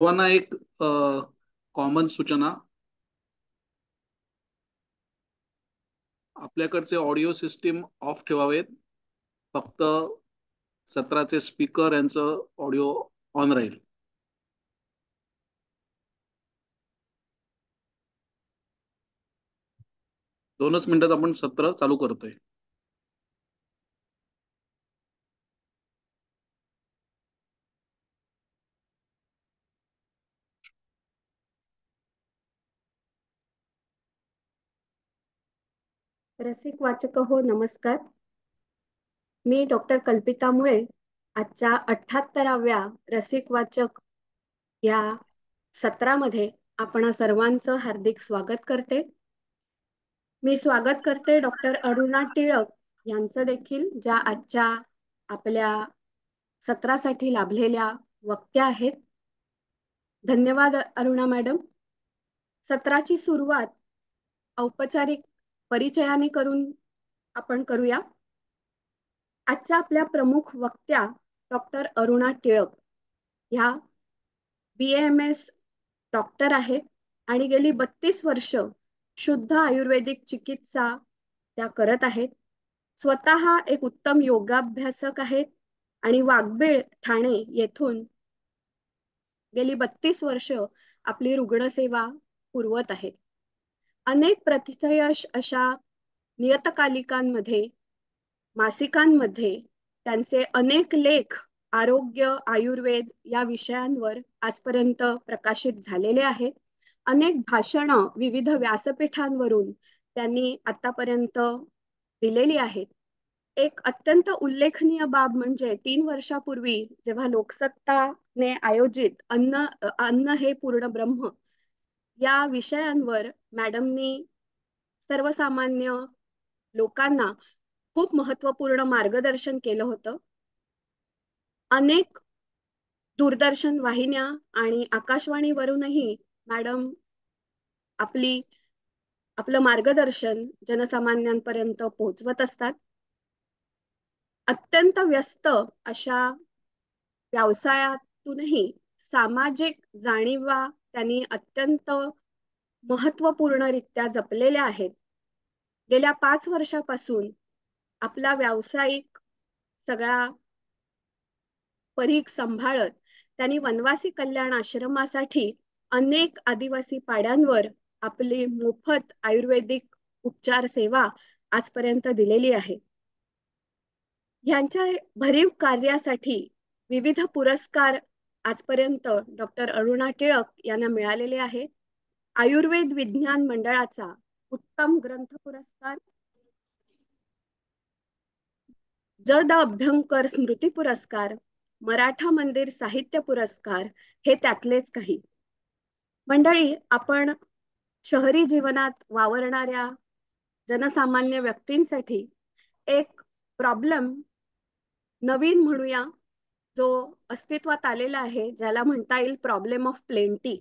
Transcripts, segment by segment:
सर्वांना एक कॉमन सूचना. आपल्याकडचे ऑडिओ सिस्टीम ऑफ ठेवावेत. फक्त सत्राचे स्पीकर यांचं ऑडिओ ऑन राहील. 2च मिनिटात आपण सत्र चालू करतोय. रसिक वाचक हो, नमस्कार. मी डॉक्टर कल्पिता मुळे आजच्या 78व्या रसिक वाचक या सत्रामध्ये आपण सर्वांचं हार्दिक स्वागत करते. मी स्वागत करते डॉक्टर अरुणा टिळक यांचं देखील, ज्या आजच्या आपल्या सत्रासाठी लाभलेल्या वक्त्या आहेत. धन्यवाद अरुणा मॅडम. सत्राची सुरुवात औपचारिक परिचयाने करून आपण करूया. आजच्या आपल्या प्रमुख वक्त्या डॉक्टर अरुणा टिळक ह्या BAMS डॉक्टर आहेत आणि गेली 32 वर्ष शुद्ध आयुर्वेदिक चिकित्सा त्या करत आहेत. स्वतः एक उत्तम योगाभ्यासक आहेत आणि वाघबीळ ठाणे येथून गेली 32 वर्ष आपली रुग्णसेवा पुरवत आहेत. अनेक प्रतिथयश अशा नियतकालिकांमध्ये, मासिकांमध्ये त्यांचे अनेक लेख आरोग्य, आयुर्वेद या विषयांवर आजपर्यंत प्रकाशित झालेले आहेत. अनेक भाषणं विविध व्यासपीठांवरून त्यांनी आतापर्यंत दिलेली आहेत. एक अत्यंत उल्लेखनीय बाब म्हणजे 3 वर्षापूर्वी जेव्हा लोकसत्ताने आयोजित अन्न अन्न हे पूर्ण ब्रह्म या विषयांवर मॅडमनी सर्वसामान्य लोकांना खूप महत्वपूर्ण मार्गदर्शन केलं होतं. अनेक दूरदर्शन वाहिन्या आणि आकाशवाणीवरूनही मॅडम आपलं मार्गदर्शन जनसामान्यांपर्यंत पोहोचवत असतात. अत्यंत व्यस्त अशा व्यवसायातूनही सामाजिक जाणीवा त्यांनी अत्यंत महत्वपूर्णरित्या जपलेल्या आहेत. गेल्या 5 वर्षापासून आपला व्यावसायिक सगळा परीघ सांभाळत त्यांनी वनवासी कल्याण आश्रमासाठी अनेक आदिवासी पाड्यांवर आपली मोफत आयुर्वेदिक उपचार सेवा आजपर्यंत दिलेली आहे. ह्यांच्या भरीव कार्यासाठी विविध पुरस्कार आजपर्यंत डॉक्टर अरुणा टिळक यांना मिळालेले आहेत. आयुर्वेद विज्ञान मंडळाचा उत्तम ग्रंथ पुरस्कार, ज. द. अभ्यंकर स्मृती पुरस्कार, मराठा मंदिर साहित्य पुरस्कार हे त्यातलेच काही. मंडळी, आपण शहरी जीवनात वावरणाऱ्या जनसामान्य व्यक्तींसाठी एक प्रॉब्लेम नवीन म्हणूया, जो अस्तित्वात आलेला आहे, ज्याला म्हणता येईल प्रॉब्लेम ऑफ प्लेंटी.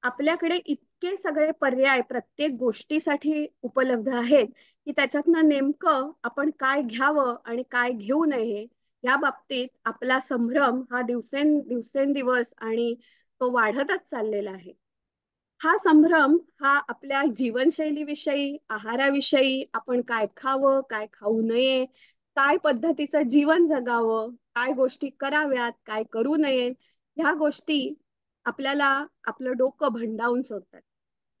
आपल्याकडे इतके सगळे पर्याय प्रत्येक गोष्टीसाठी उपलब्ध आहेत की त्याच्यातनं नेमकं आपण काय घ्यावं आणि काय घेऊ नये या बाबतीत आपला संभ्रम हा दिवसेंदिवस आणि तो वाढतच चाललेला आहे. हा संभ्रम हा आपल्या जीवनशैलीविषयी, आहाराविषयी, आपण काय खावं, काय खाऊ नये, काय पद्धतीचं जीवन जगावं, काय गोष्टी कराव्यात, काय करू नयेत, ह्या गोष्टी आपल्याला आपलं डोकं भंडावून सोडतात.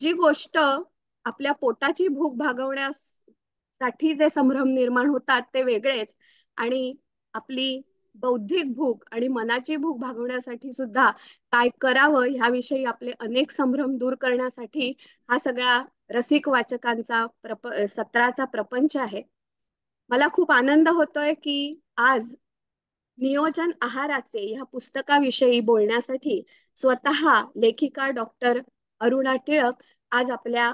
जी गोष्ट आपल्या पोटाची भूक भागवण्यासाठी जे संभ्रम निर्माण होतात ते वेगळेच, आणि आपली बौद्धिक भूक आणि मनाची भूक भागवण्यासाठी सुद्धा काय करावं ह्याविषयी आपले अनेक संभ्रम दूर करण्यासाठी हा सगळा रसिक वाचकांचा सत्राचा प्रपंच आहे. मला खूप आनंद होतोय की आज नियोजन आहाराचे ह्या पुस्तकाविषयी बोलण्यासाठी स्वतः लेखिका डॉक्टर अरुणा टिळक आज आपल्या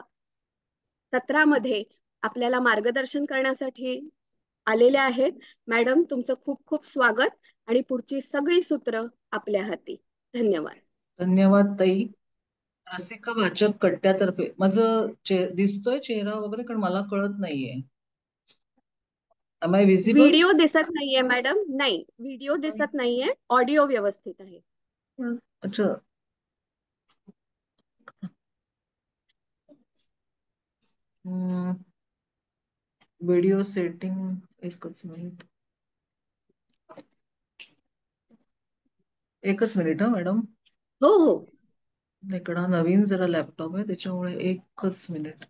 सत्रामध्ये आपल्याला मार्गदर्शन करण्यासाठी आलेल्या आहेत. मॅडम, तुमचं खूप खूप स्वागत आणि पुढची सगळी सूत्र आपल्या हाती. धन्यवाद. धन्यवाद ताई. रसिका वाचक कट्ट्यातर्फे माझं दिसतोय चेहरा वगैरे, कारण मला कळत नाहीये. Am I visible? व्हिडिओ दिसत नाहीये मॅडम. नाही, व्हिडिओ दिसत नाहीये, ऑडिओ व्यवस्थित आहे. अच्छा, व्हिडिओ सेटिंग, एकच मिनिट, एकच मिनिट हा मॅडम. हो हो. इकडा नवीन जरा लॅपटॉप आहे त्याच्यामुळे एकच minute.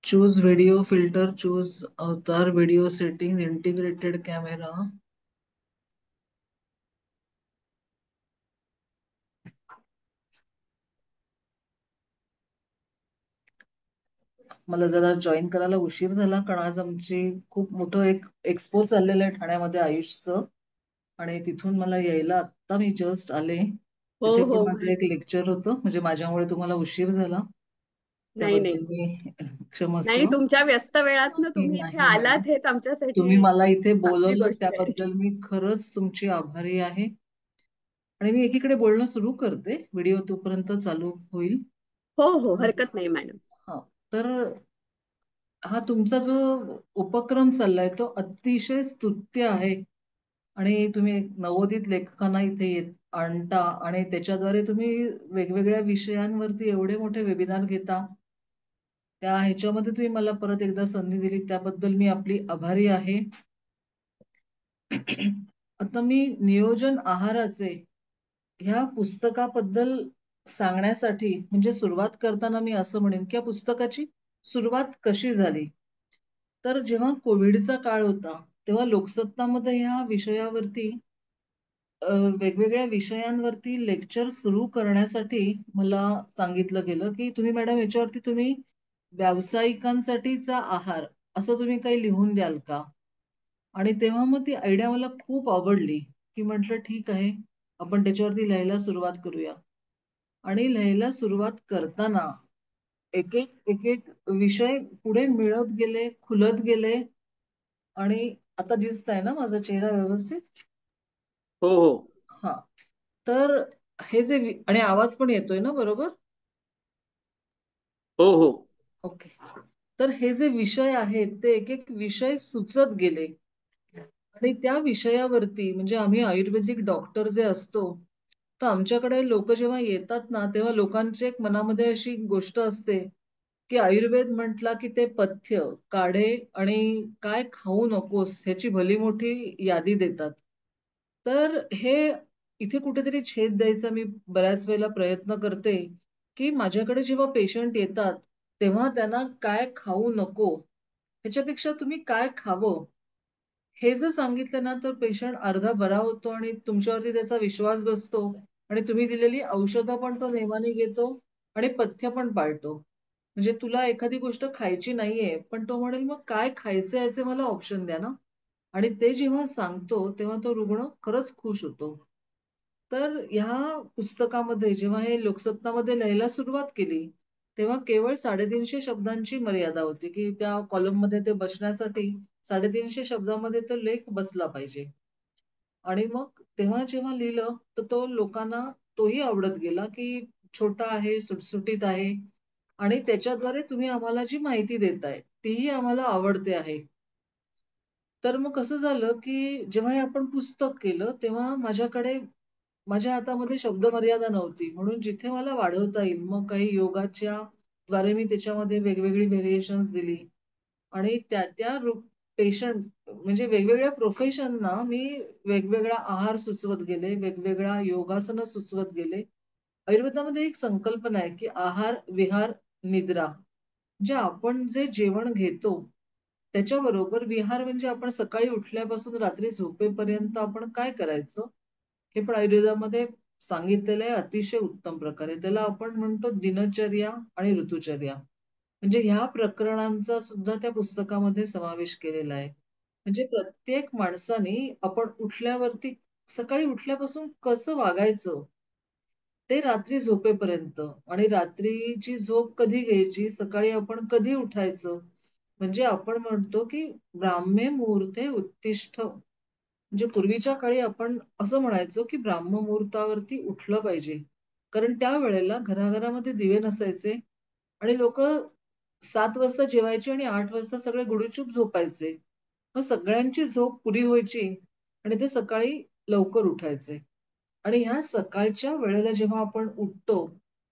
Choose video filter, choose अवतार, व्हिडिओ सेटिंग, इंटिग्रेटेड कॅमेरा. मला जरा जॉईन करायला उशीर झाला कारण आज आमची खूप मोठं एक एक्सपो चाललेलं आहे ठाण्यामध्ये आयुषचं, आणि तिथून मला यायला आत्ता मी जस्ट आले. हो तिथे पण हो. माझं एक लेक्चर होतं, म्हणजे माझ्यामुळे तुम्हाला उशीर झाला नाही नाही. त्याबद्दल मी नाही, क्षमस्व. तुमच्या व्यस्त वेळातनं नाही तुम्ही इथे नाही मॅडम, आलात हेच तुम्ही आमच्यासाठी मला इथे चांगली बोलवलं गोष्ट आहे. त्याबद्दल मी खरंच तुमची आभारी आहे. आणि मी एकीकडे बोलणं सुरू करते, व्हिडिओ तोपर्यंत चालू होईल. हो हो, हरकत नाही मॅडम. हा, तर हा तुमचा जो उपक्रम चाललाय तो अतिशय स्तुत्य आहे. आणि तुम्ही नवोदित लेखकांना इथे आणता आणि त्याच्याद्वारे तुम्ही वेगवेगळ्या विषयांवरती एवढे मोठे वेबिनार घेता. त्या ह्याच्यामध्ये तुम्ही मला परत एकदा संधी दिली त्याबद्दल मी आपली आभारी आहे. आता मी नियोजन आहाराचे ह्या पुस्तकाबद्दल सांगण्यासाठी, म्हणजे सुरुवात करताना मी असं म्हणेन की या पुस्तकाची सुरुवात कशी झाली. तर जेव्हा कोविडचा काळ होता तेव्हा लोकसत्तामध्ये ह्या विषयावरती वेगवेगळ्या विषयांवरती लेक्चर सुरू करण्यासाठी मला सांगितलं गेलं की तुम्ही मॅडम याच्यावरती तुम्ही व्यावसायिकांसाठीचा आहार असं तुम्ही काही लिहून द्याल का. आणि तेव्हा मग ती आयडिया मला खूप आवडली, की म्हटलं ठीक आहे, आपण त्याच्यावरती लिहायला सुरुवात करूया. आणि लिहायला सुरुवात करताना एक एक एक एक विषय पुढे मिळत गेले, खुलत गेले. आणि आता दिसत आहे ना माझा चेहरा व्यवस्थित. हो हो हा, तर हे जे आणि आवाज पण येतोय ना बरोबर. हो हो. ओके. तर हे जे विषय आहेत ते एक एक विषय सुचत गेले. आणि त्या विषयावरती म्हणजे आम्ही आयुर्वेदिक डॉक्टर जे असतो, तर आमच्याकडे लोक जेव्हा येतात ना तेव्हा लोकांची एक मनामध्ये अशी गोष्ट असते की आयुर्वेद म्हटला की ते पथ्य, काढे आणि काय खाऊ नकोस ह्याची भली मोठी यादी देतात. तर हे इथे कुठेतरी छेद द्यायचा मी बऱ्याच वेळेला प्रयत्न करते, की माझ्याकडे जेव्हा पेशंट येतात तेव्हा त्यांना काय खाऊ नको ह्याच्यापेक्षा तुम्ही काय खावं हे जर सांगितलं ना तर पेशंट अर्धा बरा होतो आणि तुमच्यावरती त्याचा विश्वास बसतो. आणि तुम्ही दिलेली औषधं पण तो नेमाने घेतो आणि पथ्य पण पाळतो. म्हणजे तुला एखादी गोष्ट खायची नाहीये पण तो म्हणेल मग काय खायचं याचे मला ऑप्शन द्या ना. आणि ते जेव्हा सांगतो तेव्हा तो रुग्ण खरंच खुश होतो. तर ह्या पुस्तकामध्ये जेव्हा हे लोकसत्तामध्ये लिहायला सुरुवात केली तेव्हा केवळ 350 शब्दांची मर्यादा होती, की त्या कॉलममध्ये ते बसण्यासाठी 350 शब्दामध्ये तो लेख बसला पाहिजे. आणि मग तेव्हा जेव्हा लिहिलं तर तो लोकांना तोही आवडत गेला, की छोटा आहे, सुटसुटीत आहे आणि त्याच्याद्वारे तुम्ही आम्हाला जी माहिती देताय तीही आम्हाला आवडते आहे. तर मग कसं झालं, की जेव्हा हे आपण पुस्तक केलं तेव्हा माझ्या हातामध्ये शब्दमर्यादा नव्हती. म्हणून जिथे मला वाढवता येईल मग काही योगाच्या द्वारे मी त्याच्यामध्ये वेगवेगळी व्हेरिएशन्स दिली. आणि त्या पेशंट म्हणजे वेगवेगळ्या प्रोफेशनना मी वेगवेगळा आहार सुचवत गेले, वेगवेगळा योगासनं सुचवत गेले. आयुर्वेदामध्ये एक संकल्पना आहे, की आहार, विहार, निद्रा. म्हणजे आपण जे जेवण घेतो त्याच्याबरोबर विहार म्हणजे आपण सकाळी उठल्यापासून रात्री झोपेपर्यंत आपण काय करायचं हे पण आयुर्वेदामध्ये सांगितलेलं आहे अतिशय उत्तम प्रकारे. त्याला आपण म्हणतो दिनचर्या आणि ऋतुचर्या. म्हणजे ह्या प्रकरणांचा सुद्धा त्या पुस्तकामध्ये समावेश केलेला आहे. म्हणजे प्रत्येक माणसाने आपण उठल्यावरती सकाळी उठल्यापासून कसं वागायचं ते रात्री झोपेपर्यंत, आणि रात्रीची झोप कधी घ्यायची, सकाळी आपण कधी उठायचं. म्हणजे आपण म्हणतो की ब्राह्मे मुहूर्ते उत्तिष्ठ. म्हणजे पूर्वीच्या काळी आपण असं म्हणायचो की ब्राह्ममुहूर्तावरती उठलं पाहिजे. कारण त्यावेळेला घराघरामध्ये दिवे नसायचे आणि लोक 7 वाजता जेवायचे आणि 8 वाजता सगळे गुडूचूप झोपायचे. मग सगळ्यांची झोप पुरी व्हायची आणि ते सकाळी लवकर उठायचे. आणि ह्या सकाळच्या वेळेला जेव्हा आपण उठतो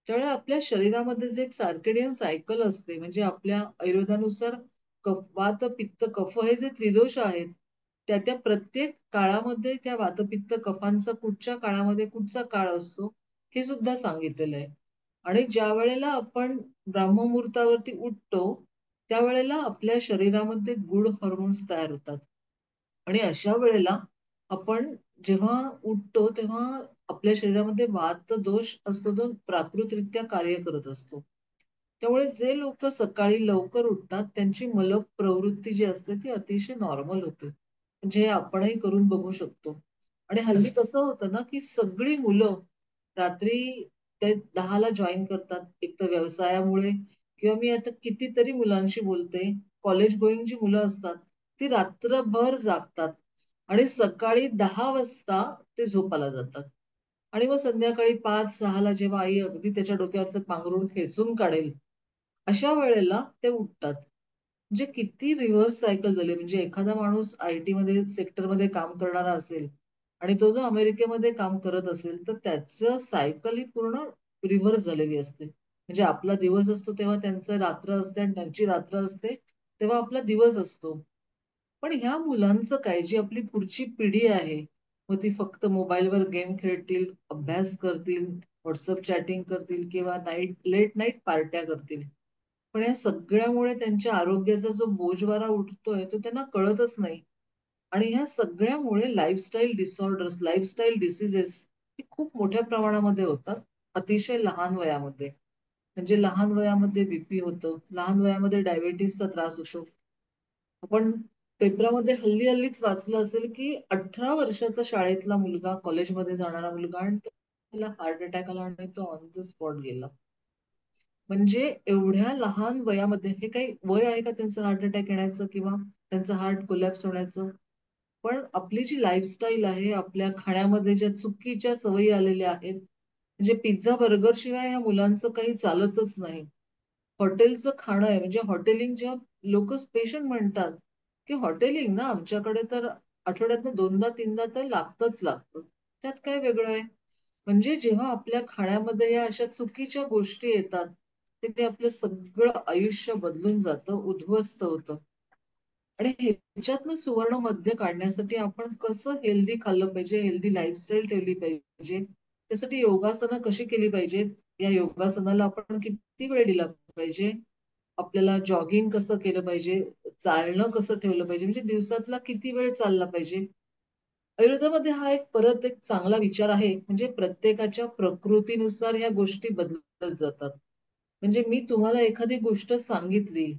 त्यामुळे आपल्या शरीरामध्ये जे एक सार्केडियन सायकल असते, म्हणजे आपल्या आयुर्वेदानुसार वात पित्त कफ हे जे त्रिदोष आहेत, त्या प्रत्येक काळामध्ये त्या वातपित्त कफांचा कुठच्या काळामध्ये कुठचा काळ असतो हे सुद्धा सांगितलेलं आहे. आणि ज्या वेळेला आपण ब्राह्ममुहूर्तावरती उठतो, त्यावेळेला आपल्या शरीरामध्ये गुड हार्मोन्स तयार होतात. आणि अशा वेळेला आपण जेव्हा उठतो तेव्हा आपल्या शरीरामध्ये वात दोष असतो, तो प्राकृतरित्या कार्य करत असतो. त्यामुळे जे लोक सकाळी लवकर उठतात त्यांची मल प्रवृत्ती जी असते ती अतिशय नॉर्मल होते, म्हणजे आपणही करून बघू शकतो. आणि हल्ली कसं होतं ना, की सगळी मुलं रात्री ते 10ला जॉईन करतात, एक तर व्यवसायामुळे, किंवा मी आता कितीतरी मुलांशी बोलते, कॉलेज गोईंग जी मुलं असतात ती रात्रभर जागतात आणि सकाळी 10 वाजता ते झोपायला जातात. आणि मग संध्याकाळी 5-6ला जेव्हा आई अगदी त्याच्या डोक्यावरचं पांघरूण खेचून काढेल, अशा वेळेला ते उठतात. म्हणजे किती रिव्हर्स सायकल झाली. म्हणजे एखादा माणूस आयटी मध्ये सेक्टरमध्ये काम करणारा असेल आणि तो जर अमेरिकेमध्ये काम करत असेल, तर त्याचं सायकल ही पूर्ण रिव्हर्स झालेली असते. म्हणजे आपला दिवस असतो तेव्हा त्यांचं रात्र असते आणि त्यांची रात्र असते तेव्हा आपला दिवस असतो. पण ह्या मुलांचं काय, जी आपली पुढची पिढी आहे, मग ती फक्त मोबाईलवर गेम खेळतील, अभ्यास करतील, व्हॉट्सअप चॅटिंग करतील किंवा लेट नाईट पार्ट्या करतील. पण या सगळ्यामुळे त्यांच्या आरोग्याचा जो बोजवारा उठतोय तो त्यांना कळतच नाही. आणि ह्या सगळ्यामुळे लाईफस्टाईल डिसऑर्डर्स, लाईफस्टाईल डिसीजेस हे खूप मोठ्या प्रमाणामध्ये होतात अतिशय लहान वयामध्ये. म्हणजे लहान वयामध्ये बीपी होतं, लहान वयामध्ये डायबिटीसचा त्रास होतो. आपण पेपरामध्ये हल्ली हल्लीच वाचलं असेल की 18 वर्षाचा शाळेतला मुलगा, कॉलेजमध्ये जाणारा मुलगा, आणि त्याला हार्ट अटॅक आला आणि तो ऑन द स्पॉट गेला. म्हणजे एवढ्या लहान वयामध्ये, हे काही वय आहे का त्यांचं हार्ट अटॅक येण्याचं किंवा त्यांचं हार्ट कोलॅप्स होण्याचं? पण आपली जी लाईफस्टाईल आहे, आपल्या खाण्यामध्ये ज्या चुकीच्या सवयी आलेल्या आहेत, म्हणजे पिझ्झा बर्गर शिवाय ह्या मुलांचं काही चालतच नाही. हॉटेलचं खाणं आहे, म्हणजे हॉटेलिंग जेव्हा लोक पेशंट म्हणतात की हॉटेलिंग ना आमच्याकडे तर आठवड्यातनं 2दा-3दा तर लागतच लागतं. त्यात काय वेगळं आहे? म्हणजे जेव्हा आपल्या खाण्यामध्ये या अशा चुकीच्या गोष्टी येतात, ते आपलं सगळं आयुष्य बदलून जातं, उद्ध्वस्त होतं. आणि ह्याच्यातनं सुवर्ण मध्य काढण्यासाठी आपण कसं हेल्दी खाल्लं पाहिजे, हेल्दी लाईफस्टाईल ठेवली पाहिजे, त्यासाठी योगासनं कशी केली पाहिजेत, या योगासनाला आपण किती वेळ दिला पाहिजे, आपल्याला जॉगिंग कसं केलं पाहिजे, चालणं कसं ठेवलं पाहिजे, म्हणजे दिवसातला किती वेळ चालला पाहिजे. आयुर्वेदामध्ये हा एक परत एक चांगला विचार आहे, म्हणजे प्रत्येकाच्या प्रकृतीनुसार ह्या गोष्टी बदलत जातात. म्हणजे मी तुम्हाला एखादी गोष्ट सांगितली,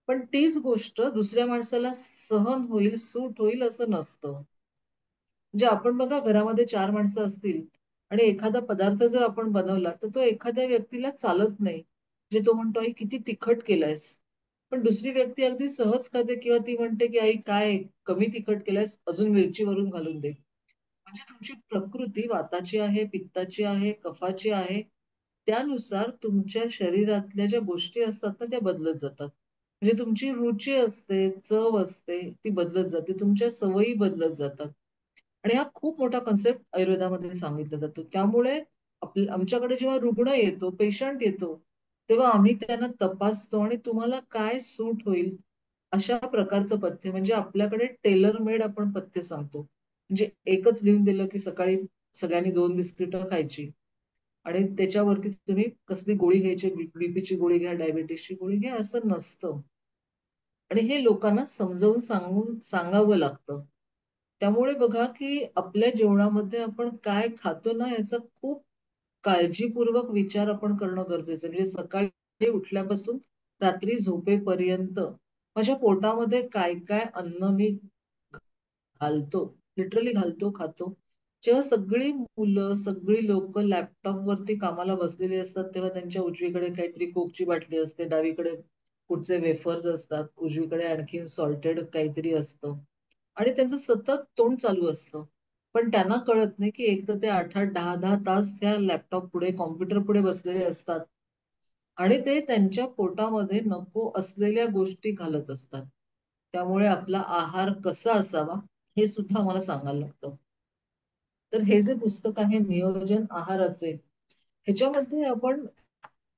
पण तीच गोष्ट दुसऱ्या माणसाला सहन होईल, सूट होईल असं नसतं. म्हणजे आपण बघा, घरामध्ये 4 माणसं असतील आणि एखादा पदार्थ जर आपण बनवला तर तो एखाद्या व्यक्तीला चालत नाही. जे तो म्हणतो, आई किती तिखट केलंयस. पण दुसरी व्यक्ती अगदी सहज खाते किंवा ती म्हणते की आई काय कमी तिखट केलंयस, अजून मिरची वरून घालून दे. म्हणजे तुमची प्रकृती वाताची आहे, पित्ताची आहे, कफाची आहे. त्यानुसार तुमच्या शरीरातल्या ज्या गोष्टी असतात ना त्या बदलत जातात. म्हणजे तुमची रुची असते, चव असते, ती बदलत जाते. तुमच्या सवयी बदलत जातात. आणि हा खूप मोठा कन्सेप्ट आयुर्वेदामध्ये सांगितला जातो. त्यामुळे आमच्याकडे जेव्हा रुग्ण येतो, पेशंट येतो, तेव्हा आम्ही त्यांना तपासतो आणि तुम्हाला काय सूट होईल अशा प्रकारचं पथ्य, म्हणजे आपल्याकडे टेलर मेड आपण पथ्य सांगतो. म्हणजे एकच लिहून दिलं की सकाळी सगळ्यांनी 2 बिस्किटं खायची आणि त्याच्यावरती तुम्ही कसली गोळी घ्यायची, बीपीची गोळी घ्या, डायबिटीसची गोळी घ्या, असं नसतं. आणि हे लोकांना समजावून सांगावं लागतं. त्यामुळे बघा की आपल्या जेवणामध्ये आपण काय खातो ना याचा खूप काळजीपूर्वक विचार आपण करणं गरजेचं आहे. म्हणजे सकाळी उठल्यापासून रात्री झोपेपर्यंत माझ्या पोटामध्ये काय काय अन्न मी घालतो, लिटरली घालतो, खातो. जेव्हा सगळी मुलं, सगळी लोक लॅपटॉप वरती कामाला बसलेली असतात, तेव्हा त्यांच्या उजवीकडे काहीतरी कोकची बाटली असते, डावीकडे कुठचे वेफर्स असतात, उजवीकडे आणखीन सॉल्टेड काहीतरी असतं आणि त्यांचं सतत तोंड चालू असतं. पण त्यांना कळत नाही की एक तर ते 8-8, 10-10 तास त्या लॅपटॉप पुढे, कॉम्प्युटर पुढे बसलेले असतात आणि ते त्यांच्या पोटामध्ये नको असलेल्या गोष्टी घालत असतात. त्यामुळे आपला आहार कसा असावा हे सुद्धा आम्हाला सांगायला लागतं. तर हे जे पुस्तक आहे नियोजन आहाराचे, ह्याच्यामध्ये आपण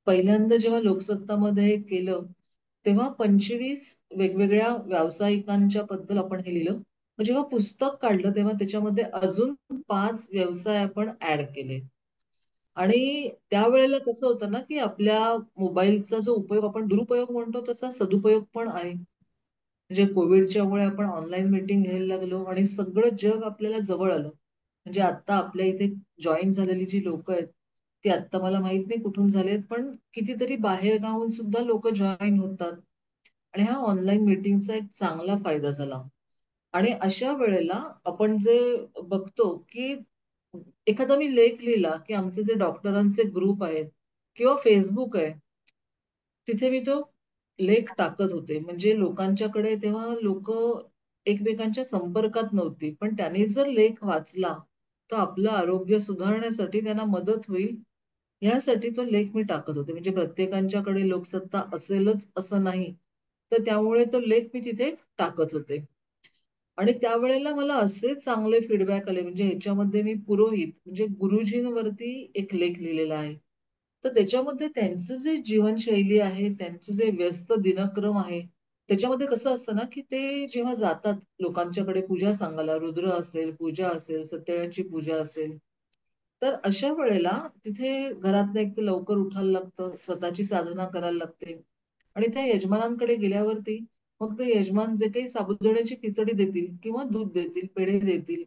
पहिल्यांदा जेव्हा लोकसत्तामध्ये हे केलं तेव्हा 25 वेगवेगळ्या व्यावसायिकांच्या बद्दल आपण हे लिहिलं. मग जेव्हा पुस्तक काढलं तेव्हा त्याच्यामध्ये अजून 5 व्यवसाय आपण ऍड केले. आणि त्यावेळेला कसं होतं ना, की आपल्या मोबाईलचा जो उपयोग आपण दुरुपयोग म्हणतो तसा सदुपयोग पण आहे. म्हणजे कोविडच्यामुळे आपण ऑनलाईन मीटिंग घ्यायला लागलो आणि सगळं जग आपल्याला जवळ आलं. म्हणजे आता आपल्या इथे जॉईन झालेली जी लोक आहेत ती आता मला माहित नाही कुठून झालेत, पण कितीतरी बाहेर गावून सुद्धा लोक जॉईन होतात. आणि हा ऑनलाईन मीटिंगचा एक चांगला फायदा झाला. आणि अशा वेळेला आपण जे बघतो की एखादा मी लेख लिहिला की आमचे जे डॉक्टरांचे ग्रुप आहेत किंवा फेसबुक आहे तिथे मी तो लेख टाकत होते. म्हणजे लोकांच्याकडे तेव्हा लोक एकमेकांच्या संपर्कात नव्हती, पण त्यांनी जर लेख वाचला तर आपलं आरोग्य सुधारण्यासाठी त्यांना मदत होईल यासाठी तो लेख मी टाकत होते. म्हणजे प्रत्येकांच्याकडे लोकसत्ता असेलच असं नाही, तर त्यामुळे तो लेख मी तिथे टाकत होते. आणि त्यावेळेला मला असे चांगले फीडबॅक आले. म्हणजे ह्याच्यामध्ये मी पुरोहित म्हणजे गुरुजींवरती एक लेख लिहिलेला आहे. तर त्याच्यामध्ये त्यांचं जे जीवनशैली आहे, त्यांचं जे व्यस्त दिनक्रम आहे, त्याच्यामध्ये कसं असतं ना, की ते जेव्हा जातात लोकांच्याकडे पूजा सांगायला, रुद्र असेल, पूजा असेल, सत्यनारायणची पूजा असेल, तर अशा वेळेला तिथे घरातनं एक तर लवकर उठायला लागतं, स्वतःची साधना करायला लागते. आणि त्या यजमानांकडे गेल्यावरती मग ते यजमान जे काही साबुदाण्याची खिचडी देतील किंवा दूध देतील, पेढे देतील,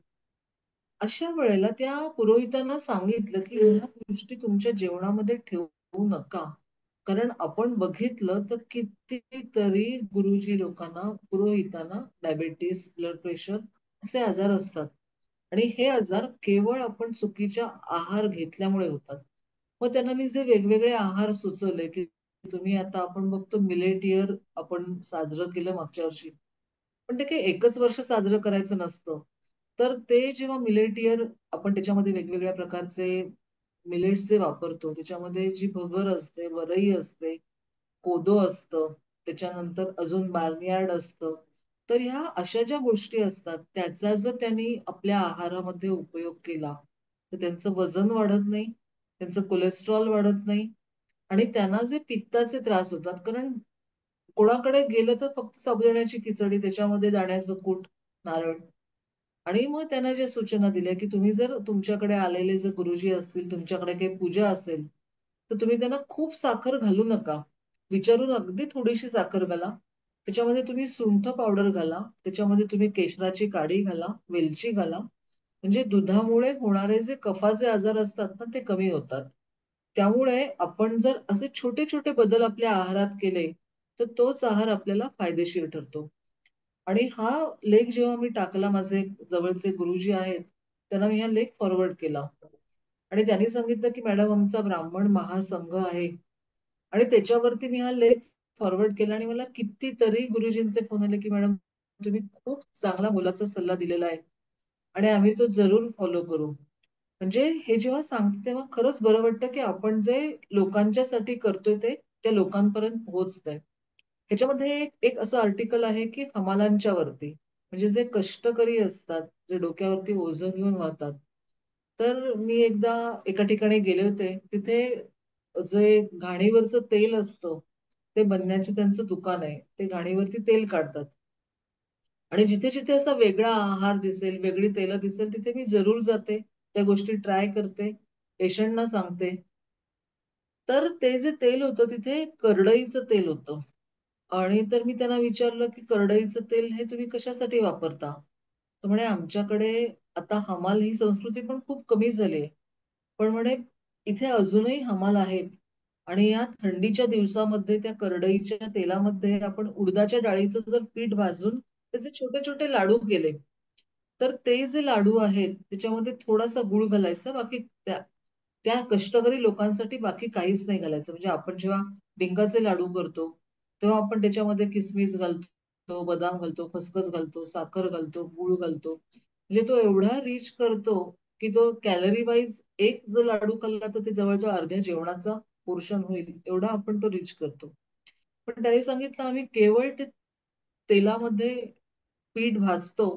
अशा वेळेला त्या पुरोहितांना सांगितलं की ह्या गोष्टी तुमच्या जेवणामध्ये ठेवू नका. कारण आपण बघितलं तर कितीतरी गुरुजी लोकांना, पुरोहितांना डायबेटीस, ब्लड प्रेशर असे आजार असतात. आणि हे आजार केवळ आपण चुकीच्या आहार घेतल्यामुळे होतात. मग त्यांना मी जे वेगवेगळे आहार सुचवले की तुम्ही आता आपण बघतो मिलेट इयर आपण साजरं केलं मागच्या वर्षी, पण ते काही एकच वर्ष साजरं करायचं नसतं. तर ते जेव्हा मिलेट इयर आपण त्याच्यामध्ये वेगवेगळ्या प्रकारचे मिलेट्स जे वापरतो त्याच्यामध्ये जी भगर असते, वरई असते, कोदो असतं, त्याच्यानंतर अजून बार्नियार्ड असतं. तर ह्या अशा ज्या गोष्टी असतात त्याचा जर त्यांनी आपल्या आहारामध्ये उपयोग केला तर त्यांचं वजन वाढत नाही, त्यांचं कोलेस्ट्रॉल वाढत नाही आणि त्यांना जे पित्ताचे त्रास होतात, कारण कोणाकडे गेलं तर फक्त साबुदाण्याची खिचडी, त्याच्यामध्ये दाण्याचं कूट, नारळ. आणि मग त्यांना ज्या सूचना दिल्या की तुम्ही जर तुमच्याकडे आलेले जर गुरुजी असतील, तुमच्याकडे काही पूजा असेल, तर तुम्ही त्यांना खूप साखर घालू नका. विचारून अगदी थोडीशी साखर घाला. त्याच्यामध्ये तुम्ही सुंठ पावडर घाला, त्याच्यामध्ये तुम्ही केशराची काडी घाला, वेलची घाला. म्हणजे दुधामुळे होणारे जे कफाचे आजार असतात ना ते कमी होतात. त्यामुळे आपण जर असे छोटे छोटे बदल आपल्या आहारात केले तर तोच आहार आपल्याला फायदेशीर ठरतो. आणि हा लेख जेव्हा मी टाकला, माझे जवळचे गुरुजी आहेत त्यांना मी हा लेख फॉरवर्ड केला आणि त्यांनी सांगितलं की मॅडम आमचा ब्राह्मण महासंघ आहे आणि त्याच्यावरती मी हा लेख फॉरवर्ड केला आणि मला कितीतरी गुरुजींचे फोन आले की मॅडम तुम्ही खूप चांगला मुलाचा सल्ला दिलेला आहे आणि आम्ही तो जरूर फॉलो करू. म्हणजे हे जेव्हा सांगते तेव्हा खरंच बरं वाटतं की आपण जे लोकांच्यासाठी करतोय ते त्या लोकांपर्यंत पोहोचतंय. ह्याच्यामध्ये एक असं आर्टिकल आहे की हमालांच्या वरती, म्हणजे जे कष्टकरी असतात, जे डोक्यावरती ओझं घेऊन वाहतात. तर मी एकदा एका ठिकाणी गेले होते, तिथे जे घाणीवरचं तेल असतं ते बनण्याचे त्यांचं दुकान आहे. ते घाणीवरती तेल काढतात आणि जिथे जिथे असा वेगळा आहार दिसेल, वेगळी तेलं दिसेल, तिथे मी जरूर जाते, त्या गोष्टी ट्राय करते, पेशंटना सांगते. तर ते जे तेल होतं तिथे करडईचं तेल होतं. आणि तर मी त्यांना विचारलं की करडईचं तेल हे तुम्ही कशासाठी वापरता? तर म्हणे आमच्याकडे आता हमाल ही संस्कृती पण खूप कमी झाली आहे. पण म्हणे इथे अजूनही हमाल आहेत आणि या थंडीच्या दिवसामध्ये त्या करडईच्या तेलामध्ये आपण उडदाच्या डाळीचं जर पीठ भाजून त्याचे छोटे छोटे लाडू केले, तर ते जे लाडू आहेत त्याच्यामध्ये थोडासा गुळ घालायचा, बाकी त्या त्या कष्टकरी लोकांसाठी बाकी काहीच नाही घालायचं. म्हणजे आपण जेव्हा डिंकाचे लाडू करतो तेव्हा आपण त्याच्यामध्ये किसमिस घालतो, बदाम घालतो, खसखस घालतो, साखर घालतो, गूळ घालतो. म्हणजे तो एवढा रिच करतो की तो कॅलरी वाईज एक जर लाडू खाल्ला तर ते जवळजवळ अर्ध्या जेवणाचा पोर्शन होईल, एवढा आपण तो रिच करतो. पण त्यांनी सांगितलं आम्ही केवळ ते तेलामध्ये पीठ भाजतो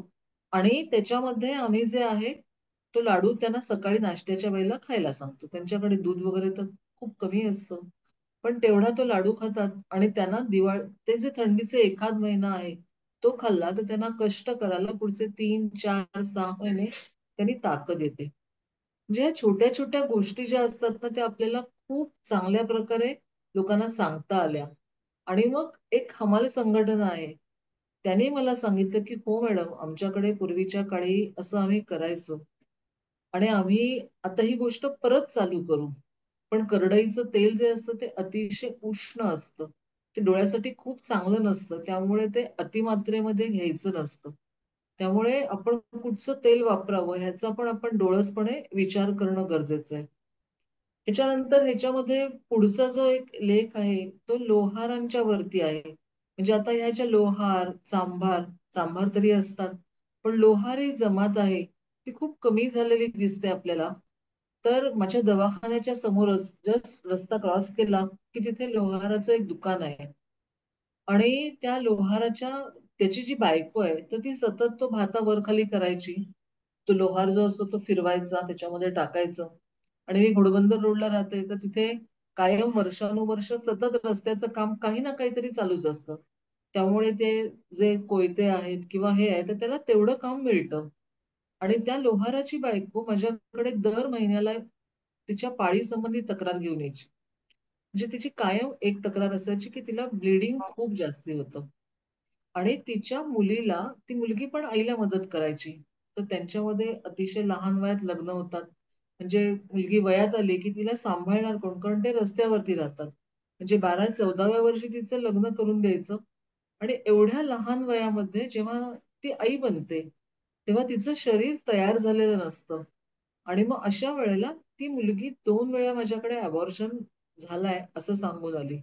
आणि त्याच्यामध्ये आम्ही जे आहे तो लाडू त्यांना सकाळी नाश्त्याच्या वेळेला खायला सांगतो. त्यांच्याकडे दूध वगैरे तर खूप कमी असतं. पण तेवढा तो लाडू खातात आणि त्यांना ते जे थंडीचे एखाद महिना आहे तो खाल्ला तर त्यांना कष्ट करायला पुढचे 3, 4, 6 महिने त्यांनी ताकद येते. म्हणजे या छोट्या छोट्या गोष्टी ज्या असतात ना त्या आपल्याला खूप चांगल्या प्रकारे लोकांना सांगता आल्या. आणि मग एक हमाल संघटना आहे. त्यांनी मला सांगितलं की हो मॅडम, आमच्याकडे पूर्वीच्या काळी असं आम्ही करायचो आणि आम्ही आता ही गोष्ट परत चालू करू. पण करडईचं तेल जे असतं ते अतिशय उष्ण असतं. ते डोळ्यासाठी खूप चांगलं नसतं. त्यामुळे ते अतिमात्रेमध्ये घ्यायचं नसतं. त्यामुळे आपण कुठचं तेल वापरावं ह्याचा पण आपण डोळसपणे विचार करणं गरजेचं आहे. त्याच्यानंतर ह्याच्यामध्ये पुढचा जो एक लेख आहे तो लोहारांच्या वरती आहे. म्हणजे आता ह्या ज्या लोहार, चांभार तरी असतात, पण लोहार ही जमात आहे ती खूप कमी झालेली दिसते आपल्याला. तर माझ्या दवाखान्याच्या समोरच जस्ट रस्ता क्रॉस केला की तिथे लोहाराचं एक दुकान आहे आणि त्याची जी बायको आहे तर ती सतत तो भाता वर खाली करायची. तो लोहार जो असतो तो फिरवायचा, त्याच्यामध्ये टाकायचं. आणि मी घोडबंदर रोडला राहते तर तिथे कायम वर्षानुवर्ष सतत रस्त्याचं काम काही ना काहीतरी चालूच असतं. त्यामुळे ते जे कोयते आहेत किंवा हे आहे तर त्याला तेवढं काम मिळतं. आणि त्या लोहाराची बायको माझ्याकडे दर महिन्याला तिच्या पाळीसंबंधी तक्रार घेऊन यायची. म्हणजे तिची कायम एक तक्रार असायची की तिला ब्लिडिंग खूप जास्ती होतं. आणि तिच्या मुलीला ती मुलगी पण आईला मदत करायची. तर त्यांच्यामध्ये अतिशय लहान वयात लग्न होतात. म्हणजे मुलगी वयात आली की तिला सांभाळणार कोण? कारण ते रस्त्यावरती राहतात. म्हणजे 12-14व्या वर्षी तिचं लग्न करून द्यायचं. आणि एवढ्या लहान वयामध्ये जेव्हा ती आई बनते, तेव्हा तिचं शरीर तयार झालेलं नसतं. आणि मग अशा वेळेला ती मुलगी 2 वेळा माझ्याकडे अबॉर्शन झालाय असं सांगून आली.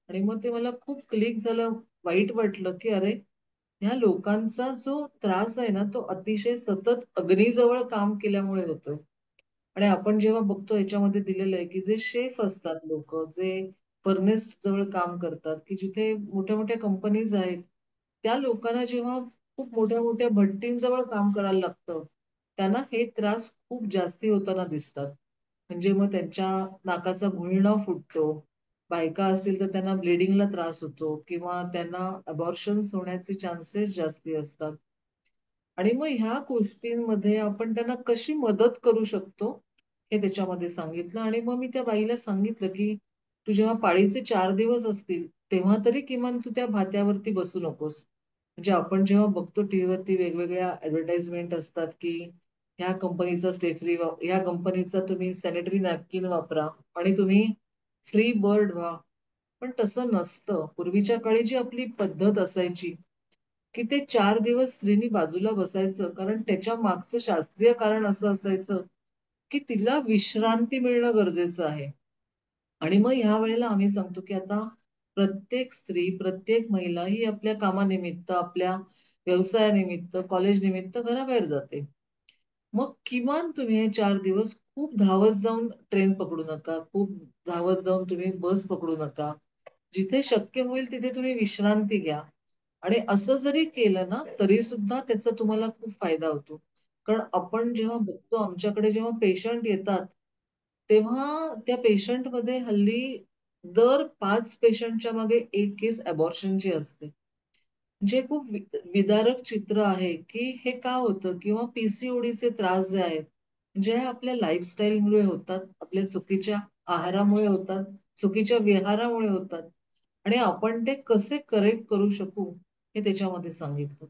आणि मग ते मला खूप क्लिक झालं, वाईट वाटलं, की अरे, ह्या लोकांचा जो त्रास आहे ना, तो अतिशय सतत अग्नीजवळ काम केल्यामुळे होतो. आणि आपण जेव्हा बघतो याच्यामध्ये दिलेलं आहे, की जे शेफ असतात लोकं, जे फर्नेस जवळ काम करतात, की जिथे मोठ्या-मोठ्या कंपनीज आहेत, त्या लोकांना जेव्हा खूप मोठ्या-मोठ्या भट्टींजवळ काम करायला लागतं, त्यांना हे त्रास खूप जास्ती होताना दिसतात. म्हणजे मग त्यांच्या नाकाचा गुळणा फुटतो. बायका असतील तर त्यांना ब्लिडिंगला त्रास होतो किंवा त्यांना अबॉर्शन्स होण्याचे चान्सेस जास्ती असतात. आणि मग ह्या गोष्टींमध्ये आपण त्यांना कशी मदत करू शकतो, हे त्याच्यामध्ये सांगितलं. आणि मग मी त्या बाईला सांगितलं, की "तू जेव्हा पाळीचे 4 दिवस असतील, तेव्हा तरी किमान तू त्या भात्यावरती बसू नकोस." म्हणजे आपण जेव्हा बघतो टीव्हीवरती वेगवेगळ्या ॲडव्हर्टाइजमेंट असतात, की ह्या कंपनीचा ह्या कंपनीचा तुम्ही सॅनिटरी नॅपकिन वापरा आणि तुम्ही फ्री बर्ड व्हा. पण तसं नसतं. पूर्वीच्या काळी जी आपली पद्धत असायची, की ते 4 दिवस स्त्रीनी बाजूला बसायचं. कारण त्याच्या मागचं शास्त्रीय कारण असं असायचं, की तिला विश्रांती मिळणं गरजेचं आहे. आणि मग ह्या वेळेला आम्ही सांगतो, की आता प्रत्येक स्त्री, प्रत्येक महिला ही आपल्या कामानिमित्त, आपल्या व्यवसायानिमित्त, कॉलेजनिमित्त घराबाहेर जाते. मग किमान तुम्ही हे 4 दिवस खूप धावत जाऊन ट्रेन पकडू नका. खूप धावत जाऊन तुम्ही बस पकडू नका. जिथे शक्य होईल तिथे तुम्ही विश्रांती घ्या. आणि असं जरी केलं ना, तरी सुद्धा त्याचा तुम्हाला खूप फायदा होतो. कारण आपण जेव्हा बघतो आमच्याकडे जेव्हा पेशंट येतात, तेव्हा त्या पेशंटमध्ये हल्ली दर 5 पेशंटच्या मागे 1 केस अबॉर्शनची असते. जे खूप विदारक चित्र आहे, की हे का होतं? किंवा पीसीओडीचे त्रास जे आहेत, जे आपल्या लाईफस्टाईलमुळे होतात, आपल्या चुकीच्या आहारामुळे होतात, चुकीच्या विहारामुळे होतात आणि आपण ते कसे करेक्ट करू शकू, हे त्याच्यामध्ये सांगितलं.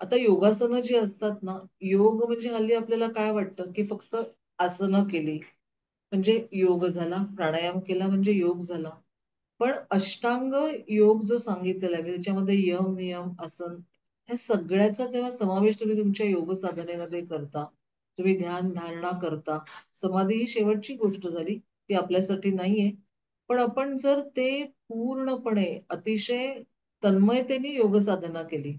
आता योगासनं जी असतात ना, योग म्हणजे हल्ली आपल्याला काय वाटतं, की फक्त आसनं केली म्हणजे योग झाला, प्राणायाम केला म्हणजे योग झाला. पण अष्टांग योग जो सांगितलेला आहे, म्हणजे त्याच्यामध्ये यम, नियम, आसन ह्या सगळ्याचा जेव्हा समावेश तुम्ही तुमच्या योग साधनेमध्ये करता, तुम्ही ध्यान धारणा करता, समाधी ही शेवटची गोष्ट झाली, ती आपल्यासाठी नाहीये. पण आपण जर ते पूर्णपणे अतिशय तन्मयतेने योग साधना केली,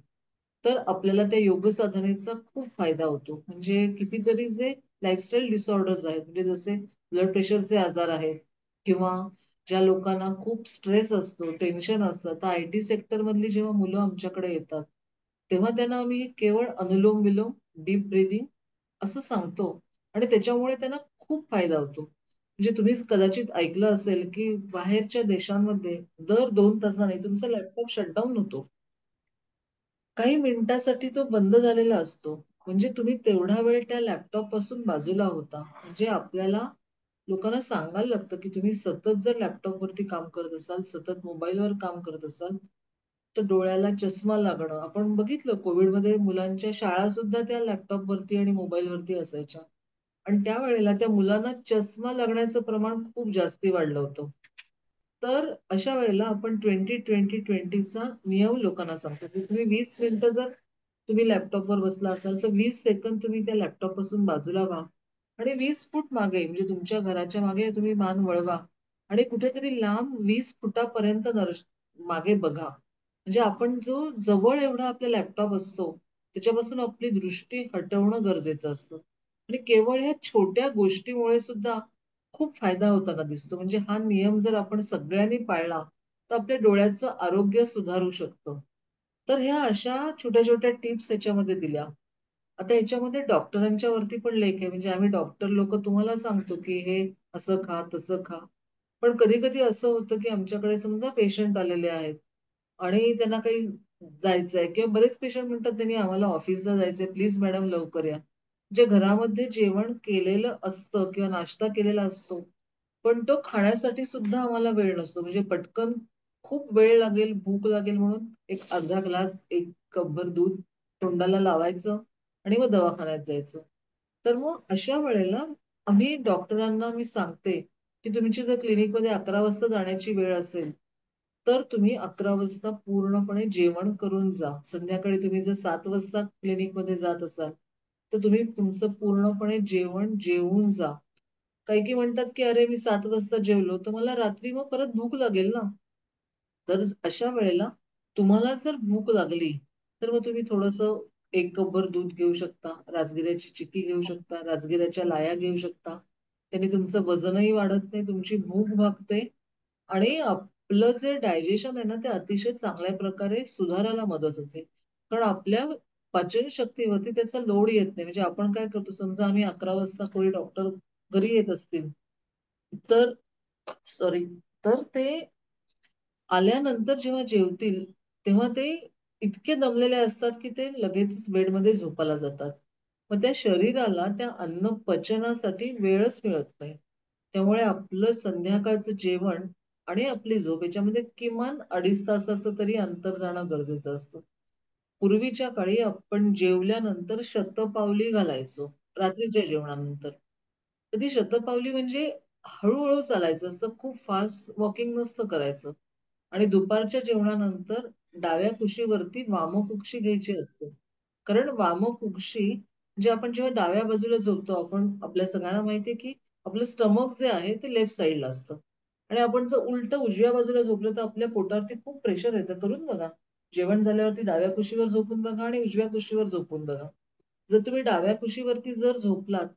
तर आपल्याला त्या योग साधनेचा खूप फायदा होतो. म्हणजे कितीतरी जे लाईफस्टाईल डिसऑर्डर्स आहेत, म्हणजे जसे ब्लड प्रेशरचे आजार आहेत किंवा ज्या लोकांना खूप स्ट्रेस असतो, टेन्शन असतं, तर आयटी सेक्टर मधली जेव्हा मुलं आमच्याकडे येतात, तेव्हा त्यांना आम्ही केवळ अनुलोम-विलोम, डीप ब्रीथिंग असं सांगतो आणि त्याच्यामुळे त्यांना खूप फायदा होतो. म्हणजे तुम्ही कदाचित ऐकलं असेल की बाहेरच्या देशांमध्ये दर 2 तासाने तुमचा लॅपटॉप शटडाऊन होतो. काही मिनिटासाठी तो बंद झालेला असतो. म्हणजे तुम्ही तेवढा वेळ त्या लॅपटॉप पासून बाजूला होता. म्हणजे आपल्याला लोकांना सांगायला लागतं की तुम्ही सतत जर लॅपटॉपवरती काम करत असाल, सतत मोबाईलवर काम करत असाल, तर डोळ्याला चष्मा लागणं. आपण बघितलं कोविडमध्ये मुलांच्या शाळा सुद्धा त्या लॅपटॉपवरती आणि मोबाईलवरती असायच्या. आणि त्यावेळेला त्या मुलांना चष्मा लागण्याचं प्रमाण खूप जास्ती वाढलं होतं. तर अशा वेळेला आपण 20-20-20चा नियम लोकांना सांगतो, की तुम्ही 20 मिनिटं जर तुम्ही लॅपटॉपवर बसला असाल, तर 20 सेकंद तुम्ही त्या लॅपटॉपपासून बाजूला व्हा आणि 20 फूट मागे म्हणजे तुमच्या घराच्या मागे तुम्ही मान वळवा आणि कुठेतरी लांब 20 फुटापर्यंत मागे बघा. म्हणजे आपण जो जवळ एवढा आपला लॅपटॉप असतो, त्याच्यापासून आपली दृष्टी हटवणं गरजेचं असतं. आणि केवळ ह्या छोट्या गोष्टीमुळे सुद्धा खूप फायदा होताना दिसतो. म्हणजे हा नियम जर आपण सगळ्यांनी पाळला, तर आपल्या डोळ्याचं आरोग्य सुधारू शकतं. तर ह्या अशा छोट्या-छोट्या टिप्स ह्याच्यामध्ये दिल्या. आता ह्याच्यामध्ये डॉक्टरांच्या वरती पण लेख आहे. म्हणजे आम्ही डॉक्टर लोकं तुम्हाला सांगतो, की हे असं खा, तसं खा. पण कधी-कधी असं होतं, की आमच्याकडे समजा पेशंट आलेले आहेत आणि त्यांना काही जायचंय किंवा बरेच पेशंट म्हणतात, "त्यांनी आम्हाला ऑफिसला जायचंय, प्लीज मॅडम लवकर या." जे घरामध्ये जेवण केलेलं असतं किंवा नाश्ता केलेला असतो, पण तो खाण्यासाठी सुद्धा आम्हाला वेळ नसतो. म्हणजे पटकन खूप वेळ लागेल, भूक लागेल म्हणून एक अर्धा ग्लास, 1 कपभर दूध तोंडाला लावायचं आणि मग दवाखान्यात जायचं. तर मग अशा वेळेला डॉक्टरांना मी सांगते, की तुमची जर क्लिनिकमध्ये 11 वाजता जाण्याची वेळ असेल, तर तुम्ही 11 वाजता पूर्णपणे जेवण करून जा. संध्याकाळी तुम्ही जर 7 वाजता क्लिनिकमध्ये जात असाल, तर तुम्ही तुमचं पूर्णपणे जेवण जेवून जा. काही-काही म्हणतात, की "अरे, मी 7 वाजता जेवलो, तर मला रात्री मग परत भूक लागेल ना." तर अशा वेळेला तुम्हाला जर भूक लागली, तर मग तुम्ही थोडंसं 1 कपभर दूध घेऊ शकता, राजगिऱ्याची चिक्की घेऊ शकता, राजगिऱ्याच्या लाया घेऊ शकता. त्याने तुमचं वजनही वाढत नाही, तुमची भूक भागते आणि आपलं जे डायजेशन आहे ना, ते अतिशय चांगल्या प्रकारे सुधारायला मदत होते. कारण आपल्या पचनशक्तीवरती त्याचा लोड येत नाही. म्हणजे आपण काय करतो, समजा आम्ही 11 वाजता कोणी डॉक्टर घरी येत असतील, तर सॉरी, तर ते आल्यानंतर जेव्हा जेवतील, तेव्हा ते इतके दमलेले असतात, की ते लगेचच बेडमध्ये झोपायला जातात. मग त्या शरीराला त्या अन्न पचनासाठी वेळच मिळत नाही. त्यामुळे आपलं संध्याकाळचं जेवण आणि आपली झोप याच्यामध्ये किमान 2.5 तासाचं तरी अंतर जाणं गरजेचं असतं. पूर्वीच्या काळी आपण जेवल्यानंतर शतपावली घालायचो, रात्रीच्या जेवणानंतर. तर ती शतपावली म्हणजे हळू चालायचं असतं, खूप फास्ट वॉकिंग नसतं करायचं. आणि दुपारच्या जेवणानंतर डाव्या कुशीवरती वामकुक्षी घ्यायची असते. कारण वामकुक्षी म्हणजे आपण जेव्हा डाव्या बाजूला झोपतो आपण आपल्या सगळ्यांना माहिती आहे, की आपलं स्टमक जे आहे ते लेफ्ट साइडला असतं. आणि आपण जर उलटं उजव्या बाजूला झोपलं तर आपल्या पोटावरती खूप प्रेशर येतं. करून बघा. जेवण झाल्यावरती डाव्या कुशीवर झोपून बघा आणि उजव्या कुशीवर झोपून बघा. जर तुम्ही डाव्या कुशीवरती जर झोपलात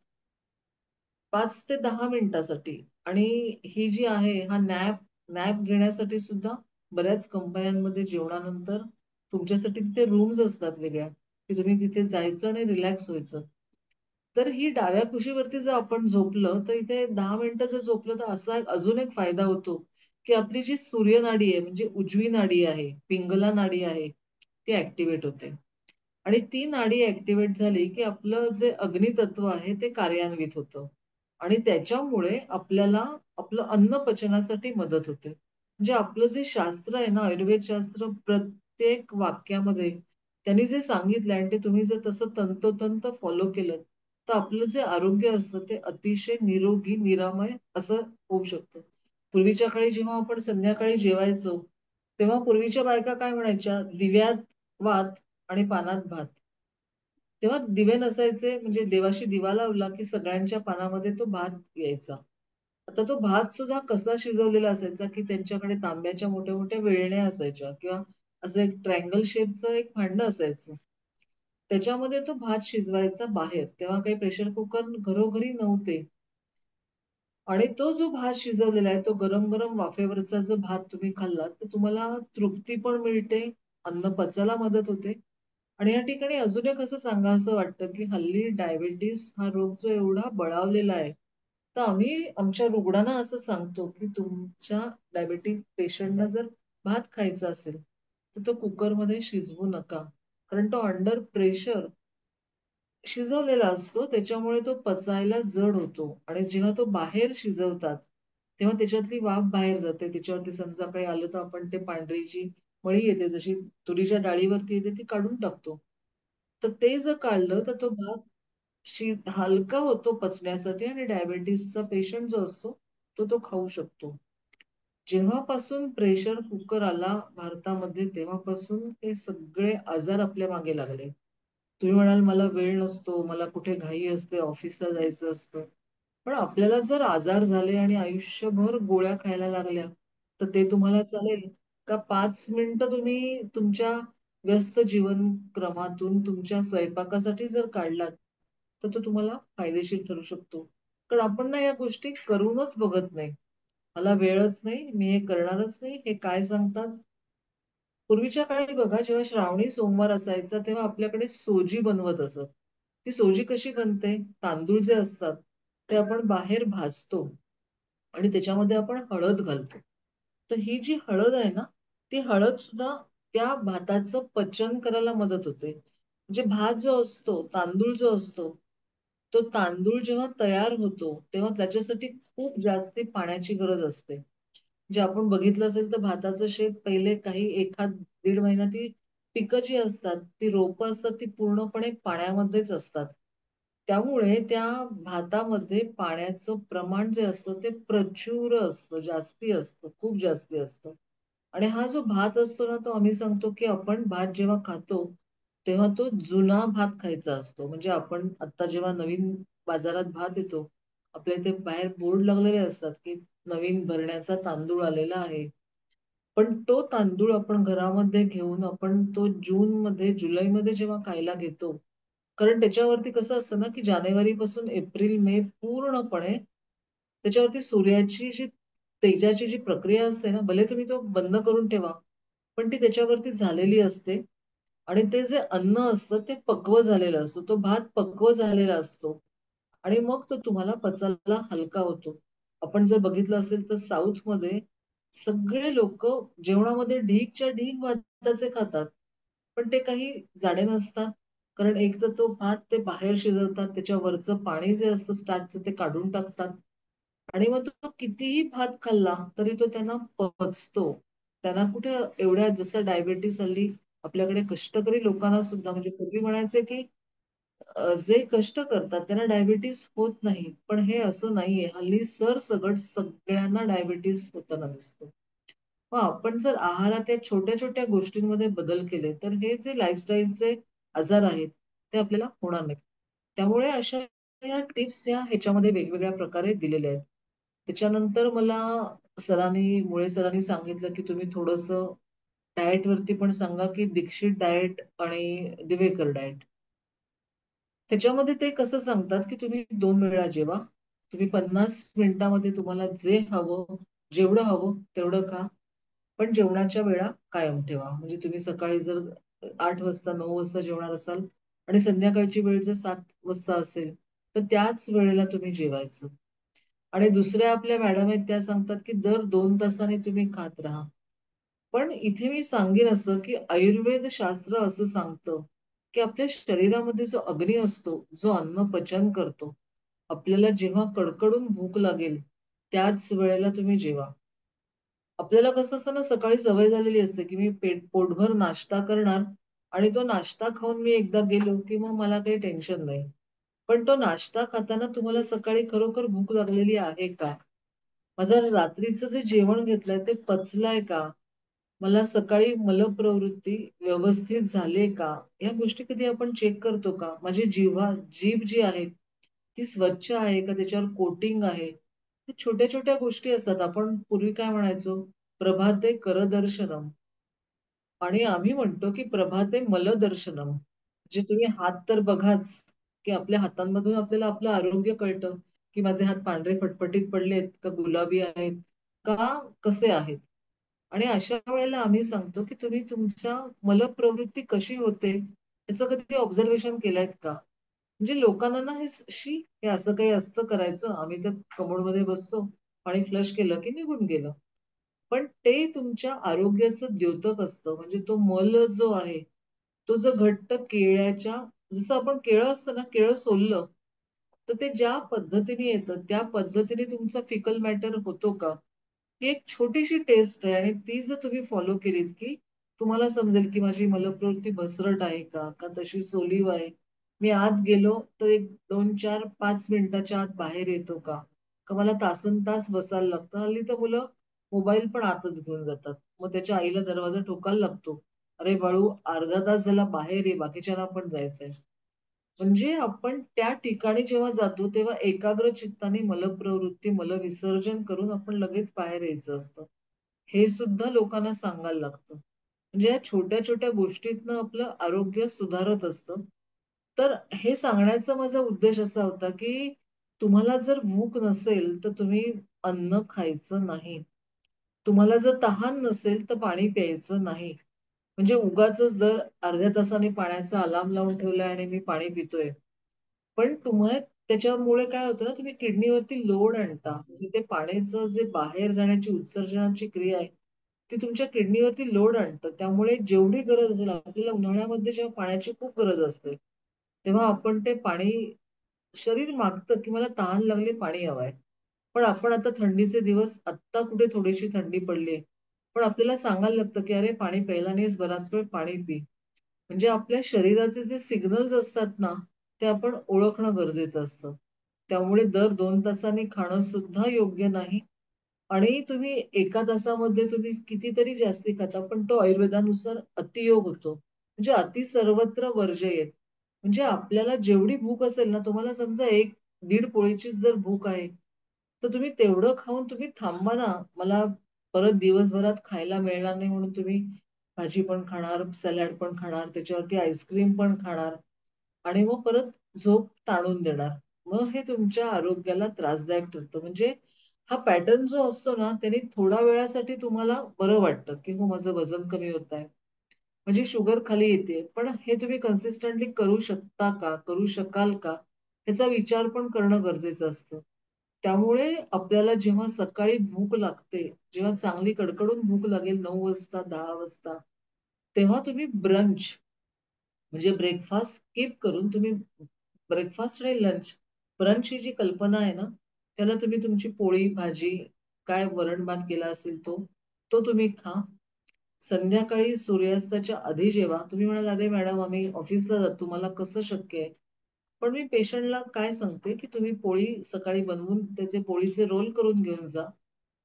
5 ते 10 मिनिटासाठी आणि ही जी आहे हा नॅप नॅप घेण्यासाठी सुद्धा बऱ्याच कंपन्यांमध्ये जेवणानंतर तुमच्यासाठी तिथे रूम्स असतात वेगळ्या, की तुम्ही तिथे जायचं आणि रिलॅक्स व्हायचं. तर ही डाव्या कुशीवरती जर आपण झोपलं, तर इथे 10 मिनिटं जर झोपलं, तर असा अजून एक फायदा होतो, की आपली जी सूर्यनाडी आहे, म्हणजे उजवी नाडी आहे, पिंगला नाडी आहे, ती ॲक्टिव्हेट होते. आणि ती नाडी ॲक्टिव्हेट झाली, की आपलं जे अग्नितत्व आहे ते कार्यान्वित होतं. आणि त्याच्यामुळे आपल्याला आपलं अन्न पचनासाठी मदत होते. म्हणजे आपलं जे शास्त्र आहे ना, आयुर्वेद शास्त्र प्रत्येक वाक्यामध्ये त्यांनी जे सांगितलंय आणि ते तुम्ही जर तसं तंतोतंत फॉलो केलं, तर आपलं जे आरोग्य असतं ते अतिशय निरोगी, निरामय असं होऊ शकतं. पूर्वीच्या काळी जेव्हा आपण संध्याकाळी जेवायचो, तेव्हा पूर्वीच्या बायका काय म्हणायच्या, "दिव्यात वात आणि पानात भात." तेव्हा दिवे नसायचे म्हणजे देवाशी दिवा लावला, की सगळ्यांच्या पानामध्ये तो भात यायचा. आता तो भात सुद्धा कसा शिजवलेला असायचा, की त्यांच्याकडे तांब्याच्या मोठ्या-मोठ्या वेळण्या असायच्या किंवा असं एक ट्रायंगल शेपचं एक भांडं असायचं. त्याच्यामध्ये तो भात शिजवायचा बाहेर. तेव्हा काही प्रेशर कुकर घरोघरी नव्हते. आणि तो जो भात शिजवलेला आहे, तो गरम-गरम वाफेवरचा जो भात तुम्ही खाल्लात, तर तुम्हाला तृप्ती पण मिळते, अन्न पचायला मदत होते. आणि या ठिकाणी अजून एक असं सांगावसं वाटतं, की हल्ली डायबिटीज हा रोग जो एवढा बळावलेला आहे, तर आम्ही आमच्या रुग्णांना असं सांगतो की तुमच्या डायबेटिक पेशंटला जर भात खायचा असेल तर तो कुकरमध्ये शिजवू नका, कारण तो अंडर प्रेशर शिजवलेला असतो, त्याच्यामुळे तो पचायला जड होतो. आणि जेव्हा तो बाहेर शिजवतात तेव्हा त्याच्यातली वाफ बाहेर जाते. त्याच्यावरती समजा काही आलं तर आपण ते पांढरी जी मळी येते, जशी तुरीच्या डाळीवरती येते, ती काढून टाकतो. तर ते जर काढलं तर तो भात हलका होतो पचण्यासाठी आणि डायबिटीसचा पेशंट जो असतो तो खाऊ शकतो. जेव्हापासून प्रेशर कुकर आला भारतामध्ये तेव्हापासून हे सगळे आजार आपल्या मागे लागले. तुम्ही म्हणाल मला वेळ नसतो, मला कुठे घाई असते, ऑफिसला जायचं असतं. पण आपल्याला जर आजार झाले आणि आयुष्यभर गोळ्या खायला लागल्या तर ते तुम्हाला चालेल का? 5 मिनिटं तुम्ही तुमच्या व्यस्त जीवनक्रमातून तुमच्या स्वयंपाकासाठी जर काढलात तर तो तुम्हाला फायदेशीर ठरू शकतो. कारण आपण ना या गोष्टी करूनच बघत नाही. मला वेळच नाही, मी हे करणारच नाही, हे काय सांगतात. पूर्वीच्या काळी बघा, जेव्हा श्रावणी सोमवार असायचा तेव्हा आपल्याकडे सोजी बनवत असत. ती सोजी कशी बनते? तांदूळ जे असतात ते आपण बाहेर भाजतो आणि त्याच्यामध्ये आपण हळद घालतो. तर ही जी हळद आहे ना, ती हळद सुद्धा त्या भाताचं पचन करायला मदत होते. म्हणजे भात जो असतो, तांदूळ जो असतो, तो तांदूळ जेव्हा तयार होतो तेव्हा त्याच्यासाठी खूप जास्ती पाण्याची गरज असते. जे आपण बघितलं असेल तर भाताचं शेत पहिले काही एखाद दीड महिना ती पिकं जी असतात, ती रोपं असतात, ती पूर्णपणे पाण्यामध्येच असतात. त्यामुळे त्या भातामध्ये पाण्याचं प्रमाण जे असतं ते प्रचूर असतं, जास्ती असतं, खूप जास्ती असतं. आणि हा जो भात असतो ना, तो आम्ही सांगतो की आपण भात जेव्हा खातो तेव्हा तो जुना भात खायचा असतो. म्हणजे आपण आता जेव्हा नवीन बाजारात भात येतो, आपल्या इथे बाहेर बोर्ड लागलेले असतात की नवीन भरण्याचा तांदूळ आलेला आहे. पण तो तांदूळ आपण घरामध्ये घेऊन आपण तो जूनमध्ये, जुलैमध्ये जेव्हा खायला घेतो, कारण त्याच्यावरती कसं असतं ना, की जानेवारीपासून एप्रिल, मे पूर्णपणे त्याच्यावरती सूर्याची जी तेजाची जी प्रक्रिया असते ना, भले तुम्ही तो बंद करून ठेवा, पण ती त्याच्यावरती झालेली असते. आणि ते जे अन्न असतं ते पक्व झालेलं असतं. तो भात पक्व झालेला असतो. आणि मग तो तुम्हाला पचायला हलका होतो. आपण जर बघितलं असेल तर साऊथमध्ये सगळे लोक जेवणामध्ये ढीगच्या ढीग भाताचे खातात. पण ते काही जाडे नसतात. कारण एक तर तो भात ते बाहेर शिजवतात, त्याच्या वरचं पाणी जे असतं स्टार्चचं ते काढून टाकतात. आणि मग तो कितीही भात खाल्ला तरी तो त्यांना पचतो. त्यांना कुठे एवढ्या जसं डायबिटीस हल्ली आपल्याकडे कष्टकरी लोकांना सुद्धा, म्हणजे पूर्वी म्हणायचे की जे कष्ट करतात त्यांना डायबिटीस होत नाही. पण हे असं नाहीये. हल्ली सरसकट सगळ्यांना डायबिटीस होताना दिसतो. मग आपण जर आहारात या छोट्या छोट्या गोष्टींमध्ये बदल केले तर हे जे लाईफस्टाईलचे आजार आहेत ते आपल्याला होणार नाहीत. त्यामुळे अशा या टिप्स या ह्याच्यामध्ये वेगवेगळ्या प्रकारे दिलेल्या आहेत. त्याच्यानंतर मला मुळे सरांनी सांगितलं की तुम्ही थोडंसं डाएट वरती पण सांगा, की दीक्षित डाएट आणि दिवेकर डाएट. त्याच्यामध्ये ते कसं सांगतात, की तुम्ही 2 वेळा जेवा. तुम्ही 50 मिनिटामध्ये तुम्हाला जे हवं, जेवढं हवं तेवढं खा. पण जेवणाच्या वेळा कायम ठेवा. म्हणजे तुम्ही सकाळी जर 8 वाजता, 9 वाजता जेवणार असाल आणि संध्याकाळची वेळ जर 7 वाजता असेल, तर त्याच वेळेला तुम्ही जेवायचं. आणि दुसऱ्या आपल्या मॅडम आहेत त्या सांगतात, की दर 2 तासाने तुम्ही खात राहा. पण इथे मी सांगेन असं, की आयुर्वेद शास्त्र असं सांगतं, की आपल्या शरीरामध्ये जो अग्नी असतो, जो अन्न पचन करतो, आपल्याला जेव्हा कडकडून भूक लागेल, त्याच वेळेला तुम्ही जेवा. आपल्याला कसं असतं ना, सकाळी सवय झालेली असते, की मी पोटभर नाश्ता करणार आणि तो नाश्ता खाऊन मी एकदा गेलो, की मग मला काही टेन्शन नाही. पण तो नाश्ता खाताना तुम्हाला सकाळी खरोखर भूक लागलेली आहे का? माझं रात्रीचं जे जेवण घेतलंय ते पचलंय का? मला सकाळी मलप्रवृत्ती व्यवस्थित झालीये का? या गोष्टी कधी आपण चेक करतो का? माझी जीभ जी आहे ती स्वच्छ आहे का? त्याच्यावर कोटिंग आहे? हे छोट्या-छोट्या गोष्टी असतात. आपण पूर्वी काय म्हणायचो? प्रभाते करदर्शनम आणि आम्ही म्हणतो की प्रभाते मलदर्शनम. म्हणजे तुम्ही हात तर बघाच, की आपल्या हातांमधून आपल्याला आपलं आरोग्य कळतं, की माझे हात पांढरे फटफटीत पडलेत का गुलाबी आहेत का कसे आहेत? आणि अशा वेळेला आम्ही सांगतो, की तुम्ही तुमच्या मलप्रवृत्ती कशी होते, याचं कधी ऑब्झर्वेशन केलंयत का? म्हणजे लोकांना ना हे असं काही असतं करायचं, आम्ही तर कमोडमध्ये बसतो, पाणी फ्लश केलं की निघून गेलं. पण ते तुमच्या आरोग्याचं द्योतक असतं. म्हणजे तो मल जो आहे, तो जर घट्ट केळ्याच्या, जसं आपण केळं असतं ना, केळं सोललं, तर ते ज्या पद्धतीने येतं, त्या पद्धतीने तुमचा फिकल मॅटर होतो का? ही एक छोटीशी टेस्ट आहे आणि ती जर तुम्ही फॉलो केलीत, की तुम्हाला समजेल, की माझी मलप्रवृत्ती भसरट आहे का? का तशी सोलीव आहे? मी आत गेलो, तर एक 2, 4, 5 मिनिटाच्या आत बाहेर येतो का? का मला तासनतास बसायला लागतं? हल्ली तर मुलं मोबाईल पण आतच घेऊन जातात. मग त्याच्या आईला दरवाजा ठोकायला लागतो. "अरे बाळू, अर्धा तास झाला बाहेर ये, बाकीच्यांना पण जायचंय." म्हणजे आपण त्या ठिकाणी जेव्हा जातो, तेव्हा एकाग्र चित्ताने मलप्रवृत्ती, मलविसर्जन करून आपण लगेच बाहेर यायचं असतं. हे सुद्धा लोकांना सांगायला लागतं. म्हणजे या छोट्या-छोट्या गोष्टीतनं आपलं आरोग्य सुधारत असतं. तर हे सांगण्याचा माझा उद्देश असा होता, की तुम्हाला जर भूक नसेल, तर तुम्ही अन्न खायचं नाही. तुम्हाला जर तहान नसेल, तर पाणी प्यायचं नाही. म्हणजे उगाचच दर अर्ध्या तासाने पाण्याचा अलार्म लावून ठेवलाय आणि मी पाणी पितोय. पण तुम्हाला त्याच्यामुळे काय होतं ना, तुम्ही किडनीवरती लोड आणता. म्हणजे ते पाण्याचं जे बाहेर जाण्याची उत्सर्जनाची क्रिया आहे, ती तुमच्या किडनीवरती लोड आणतं. त्यामुळे जेवढी गरज असेल आपल्याला उन्हाळ्यामध्ये जेव्हा पाण्याची खूप गरज असते, तेव्हा आपण ते पाणी शरीर मागतं, की मला तहान लागली, पाणी हवंय. पण आपण आता थंडीचे दिवस आत्ता कुठे थोडीशी थंडी पडली पण आपल्याला सांगायला लागतं, की "अरे पाणी प्यायला नाहीस बराच वेळ, पाणी पी." म्हणजे आपल्या शरीराचे जे सिग्नल्स असतात ना, ते आपण ओळखणं गरजेचं असतं. त्यामुळे दर 2 तासांनी खाणं सुद्धा योग्य नाही आणि तुम्ही एका तासामध्ये तुम्ही कितीतरी जास्ती खाता, पण तो आयुर्वेदानुसार अतियोग होतो. म्हणजे अति सर्वत्र वर्जयेत. म्हणजे आपल्याला जेवढी भूक असेल ना, तुम्हाला समजा 1-1.5 पोळीचीच जर भूक आहे, तर तुम्ही तेवढं खाऊन तुम्ही थांबा ना. मला परत दिवसभरात खायला मिळणार नाही म्हणून तुम्ही भाजी पण खाणार, सॅलड पण खाणार, त्याच्यावरती आईस्क्रीम पण खाणार आणि मग परत झोप ताणून देणार. मग हे तुमच्या आरोग्याला त्रासदायक ठरतं. म्हणजे हा पॅटर्न जो असतो ना, त्याने थोड्या वेळासाठी तुम्हाला बरं वाटतं, की हो माझं वजन कमी होत आहे. म्हणजे शुगर खाली येते. पण हे तुम्ही कन्सिस्टंटली करू शकता का? करू शकाल का? ह्याचा विचार पण करणं गरजेचं असतं. त्यामुळे आपल्याला जेव्हा सकाळी भूक लागते, जेव्हा चांगली कडकडून भूक लागेल 9 वाजता, 10 वाजता, तेव्हा तुम्ही ब्रंच म्हणजे ब्रेकफास्ट स्किप करून तुम्ही ब्रेकफास्ट आणि लंच, ब्रंच ही जी कल्पना आहे ना, त्याला तुम्ही तुमची पोळी, भाजी, काय वरण-भात केला असेल तो, तो तुम्ही खा. संध्याकाळी सूर्यास्ताच्या आधी जेवा. तुम्ही म्हणाल, "अरे मॅडम, आम्ही ऑफिसला जातो, मला कसं शक्य आहे?" पण मी पेशंटला काय सांगते, की तुम्ही पोळी सकाळी बनवून त्याचे पोळीचे रोल करून घेऊन जा.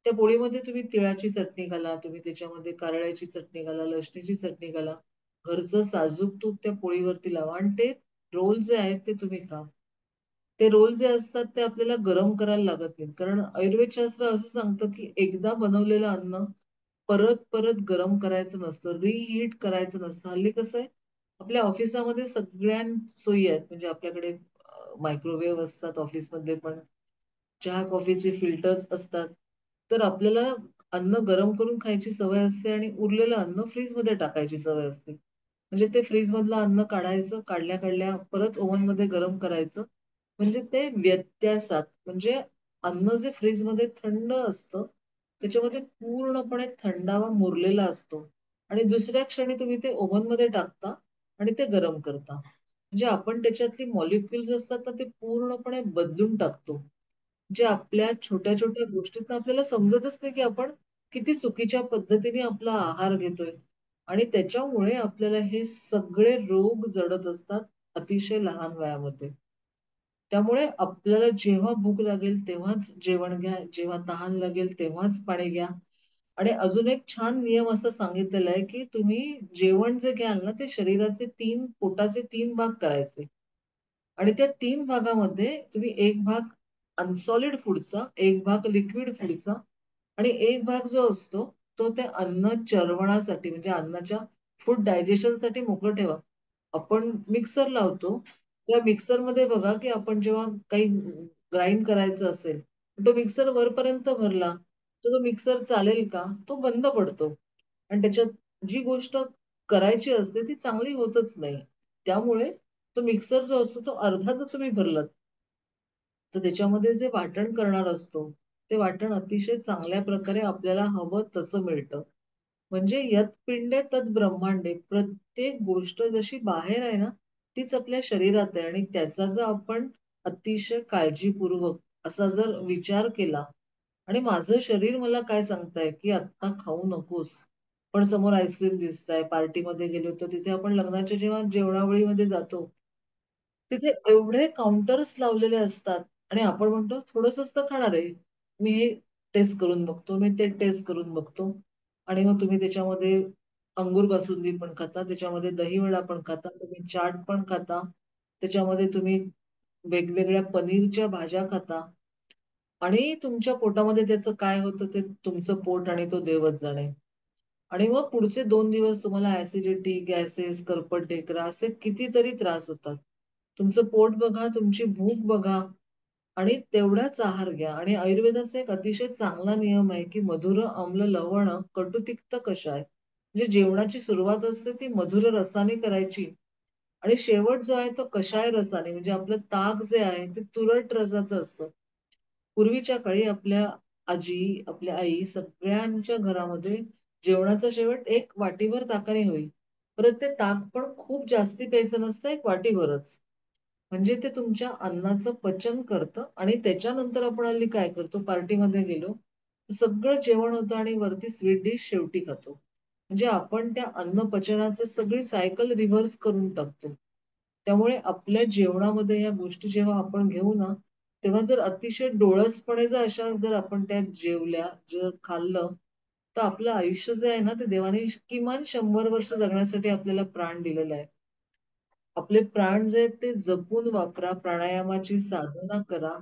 त्या पोळीमध्ये तुम्ही तिळाची चटणी घाला, तुम्ही त्याच्यामध्ये कारळ्याची चटणी घाला, लसणीची चटणी घाला. घरचं साजूक तूप त्या पोळीवरती लावा आणि ते रोल जे आहेत ते तुम्ही खा. ते रोल जे असतात ते आपल्याला गरम करायला लागत नाहीत. कारण आयुर्वेदशास्त्र असं सांगतं, की एकदा बनवलेलं अन्न परत-परत गरम करायचं नसतं, रिहीट करायचं नसतं. हल्ली कसं आहे, आपल्या ऑफिसामध्ये सगळ्या सोयी आहेत. म्हणजे आपल्याकडे मायक्रोवेव्ह असतात ऑफिसमध्ये पण. चहा कॉफीचे फिल्टर्स असतात. तर आपल्याला अन्न गरम करून खायची सवय असते आणि उरलेलं अन्न फ्रीजमध्ये टाकायची सवय असते. म्हणजे ते फ्रीजमधलं अन्न काढायचं, काढल्या-काढल्या परत ओव्हनमध्ये गरम करायचं. म्हणजे ते व्यत्यासात म्हणजे अन्न जे फ्रीजमध्ये थंड असतं, त्याच्यामध्ये पूर्णपणे थंडावा मुरलेला असतो आणि दुसऱ्या क्षणी तुम्ही ते ओव्हनमध्ये टाकता आणि ते गरम करता. म्हणजे आपण त्याच्यातली मॉलिक्युल्स असतात ना, ते पूर्णपणे बदलून टाकतो. जे आपल्या छोट्या-छोट्या गोष्टीतनं आपल्याला समजतच नाही, की आपण किती चुकीच्या पद्धतीने आपला आहार घेतोय आणि त्याच्यामुळे आपल्याला हे सगळे रोग जडत असतात अतिशय लहान वयामध्ये. त्यामुळे आपल्याला जेव्हा भूक लागेल तेव्हाच जेवण घ्या, जेव्हा तहान लागेल तेव्हाच पाणी घ्या आणि अजून एक छान नियम असा सांगितलेला आहे, की तुम्ही जेवण जे घ्याल ना, ते शरीराचे 3 पोटाचे 3 भाग करायचे. आणि त्या 3 भागामध्ये तुम्ही एक भाग अनसॉलिड फूडचा, एक भाग लिक्विड फूडचा आणि एक भाग जो असतो, तो ते अन्न चरवण्यासाठी म्हणजे अन्नाच्या फूड डायजेशनसाठी मोकळं ठेवा. आपण मिक्सर लावतो. त्या मिक्सरमध्ये बघा, की आपण जेव्हा काही ग्राइंड करायचं असेल, तो मिक्सर वरपर्यंत भरला, तर तो मिक्सर चालेल का? तो बंद पडतो आणि त्याच्यात जी गोष्ट करायची असते ती चांगली होतच नाही. त्यामुळे तो मिक्सर जो असतो तो अर्धा जर तुम्ही भरलात तर त्याच्यामध्ये जे वाटण करणार असतो ते वाटण अतिशय चांगल्या प्रकारे आपल्याला हवं तसं मिळतं. म्हणजे यत पिंडे तद ब्रह्मांडे, प्रत्येक गोष्ट जशी बाहेर आहे ना तीच आपल्या शरीरात आहे. आणि त्याचा जर आपण अतिशय काळजीपूर्वक असा जर विचार केला, आणि माझं शरीर मला काय सांगताय की आत्ता खाऊ नकोस, पण समोर आईस्क्रीम दिसताय, पार्टीमध्ये गेलो तर तिथे आपण लग्नाच्या जेव्हा जेवणावळीमध्ये जातो तिथे एवढे काउंटर्स लावलेले असतात आणि आपण म्हणतो थोडंसंच तर खाणार आहे, मी हे टेस्ट करून बघतो, मी ते टेस्ट करून बघतो. आणि मग तुम्ही त्याच्यामध्ये अंगूर बासुंदी पण खाता, त्याच्यामध्ये दहीवडा पण खाता, तुम्ही चाट पण खाता, त्याच्यामध्ये तुम्ही वेगवेगळ्या पनीरच्या भाज्या खाता. आणि तुमच्या पोटामध्ये त्याचं काय होतं ते तुमचं पोट आणि तो देवच जाणे. आणि मग पुढचे 2 दिवस तुम्हाला ऍसिडिटी, गॅसेस, करपट ढेकरा असे कितीतरी त्रास होतात. तुमचं पोट बघा, तुमची भूक बघा आणि तेवढाच आहार घ्या. आणि आयुर्वेदाचा एक अतिशय चांगला नियम आहे की मधुर, आम्ल, लवण, कटु, तिक्त, कषाय. म्हणजे जेवणाची सुरुवात असते ती मधुर रसाने करायची आणि शेवट जो आहे तो कषाय रसाने, म्हणजे आपलं ताक जे आहे ते तुरट रसाचं असतं. पूर्वीच्या काळी आपल्या आजी, आपल्या आई सगळ्यांच्या घरामध्ये जेवणाचा शेवट एक वाटीभर ताकाने होईल. परत ते ताक पण खूप जास्ती प्यायचं नसतं, एक वाटीभरच. म्हणजे ते तुमच्या अन्नाचं पचन करतं. आणि त्याच्यानंतर आपण हल्ली काय करतो, पार्टीमध्ये गेलो तर सगळं जेवण होतं आणि वरती स्वीट डिश शेवटी खातो. म्हणजे आपण त्या अन्न पचनाचं सगळी सायकल रिव्हर्स करून टाकतो. त्यामुळे आपल्या जेवणामध्ये या गोष्टी जेव्हा आपण घेऊ ना, तेव्हा जर अतिशय डोळसपणे जर अशा जर आपण त्या जेवल्या, जर खाल्लं, तर आपलं आयुष्य जे आहे ना ते देवाने किमान 100 वर्ष जगण्यासाठी आपल्याला प्राण दिलेला आहे. आपले प्राण जे आहेत ते जपून वापरा, प्राणायामाची साधना करा.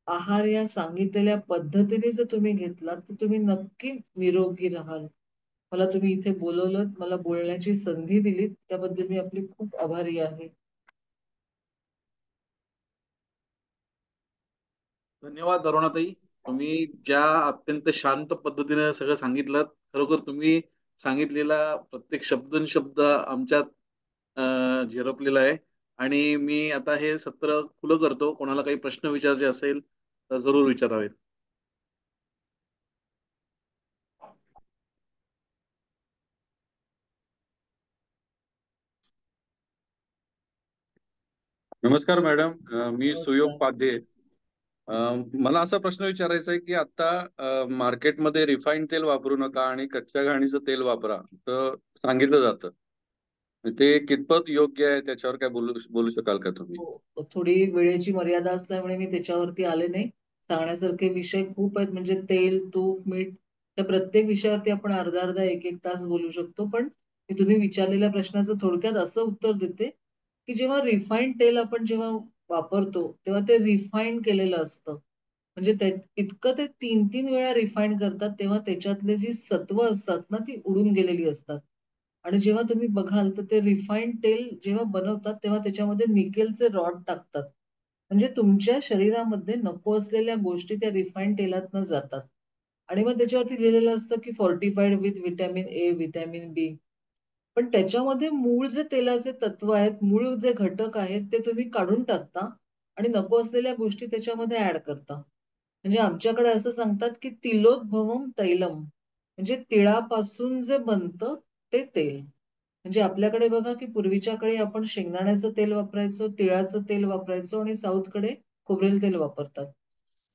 आहार या सांगितलेल्या पद्धतीने जर तुम्ही घेतलात, तर तुम्ही नक्की निरोगी राहाल. मला तुम्ही इथे बोलवलंत, मला बोलण्याची संधी दिलीत, त्याबद्दल मी आपली खूप आभारी आहे. धन्यवाद अरुणाताई. तुम्ही ज्या अत्यंत शांत पद्धतीने सगळं सांगितलं, खरोखर तुम्ही सांगितलेला प्रत्येक शब्द न शब्द आमच्यात झिरपलेला आहे. आणि मी आता हे सत्र खुलं करतो. कोणाला काही प्रश्न विचारायचे असेल तर जरूर विचारावेत. नमस्कार मॅडम. मी सुयोग नमस्कार. पाध्ये. मला असा प्रश्न विचारायचा आहे की आता मार्केटमध्ये रिफाईंड तेल वापरू नका आणि कच्च्या घाणीचं तेल वापरा तर सांगितलं जातं. ते कितपत योग्य आहे त्याच्यावर काय बोलू बोलू शकाल का तुम्ही? हो, थोडी वेळेची मर्यादा असल्यामुळे मी त्याच्यावरती आले नाही. सांगण्यासारखे विषय खूप आहेत, म्हणजे तेल, तूप, मीठ, त्या प्रत्येक विषयावरती आपण अर्धा अर्धा एक एक तास बोलू शकतो. पण मी तुम्ही विचारलेल्या प्रश्नाचं थोडक्यात असं उत्तर देते की जेव्हा रिफाईंड तेल आपण जेव्हा वापरतो तेव्हा ते रिफाईंड केलेलं असतं. म्हणजे इतकं ते 3-3 वेळा रिफाईंड करतात तेव्हा त्याच्यातले जी सत्व असतात ना ती उडून गेलेली असतात. आणि जेव्हा तुम्ही बघाल तर ते रिफाईंड तेल जेव्हा बनवतात तेव्हा त्याच्यामध्ये निकेलचे रॉड टाकतात. म्हणजे तुमच्या शरीरामध्ये नको असलेल्या गोष्टी त्या रिफाईंड तेलातनं जातात. आणि मग त्याच्यावरती लिहिलेलं असतं की fortified with vitamin A, vitamin B. पण त्याच्यामध्ये मूळ जे तेलाचे तत्व आहेत, मूळ जे घटक आहेत ते तुम्ही काढून टाकता आणि नको असलेल्या गोष्टी त्याच्यामध्ये ऍड करता. म्हणजे आमच्याकडे असं सांगतात की तिलोद्भवम तैलम, म्हणजे तिळापासून जे बनतं ते तेल. म्हणजे आपल्याकडे बघा की पूर्वीच्या काळी आपण शेंगदाण्याचं तेल वापरायचो, तिळाचं तेल वापरायचो आणि साऊथकडे खोबरेल तेल वापरतात.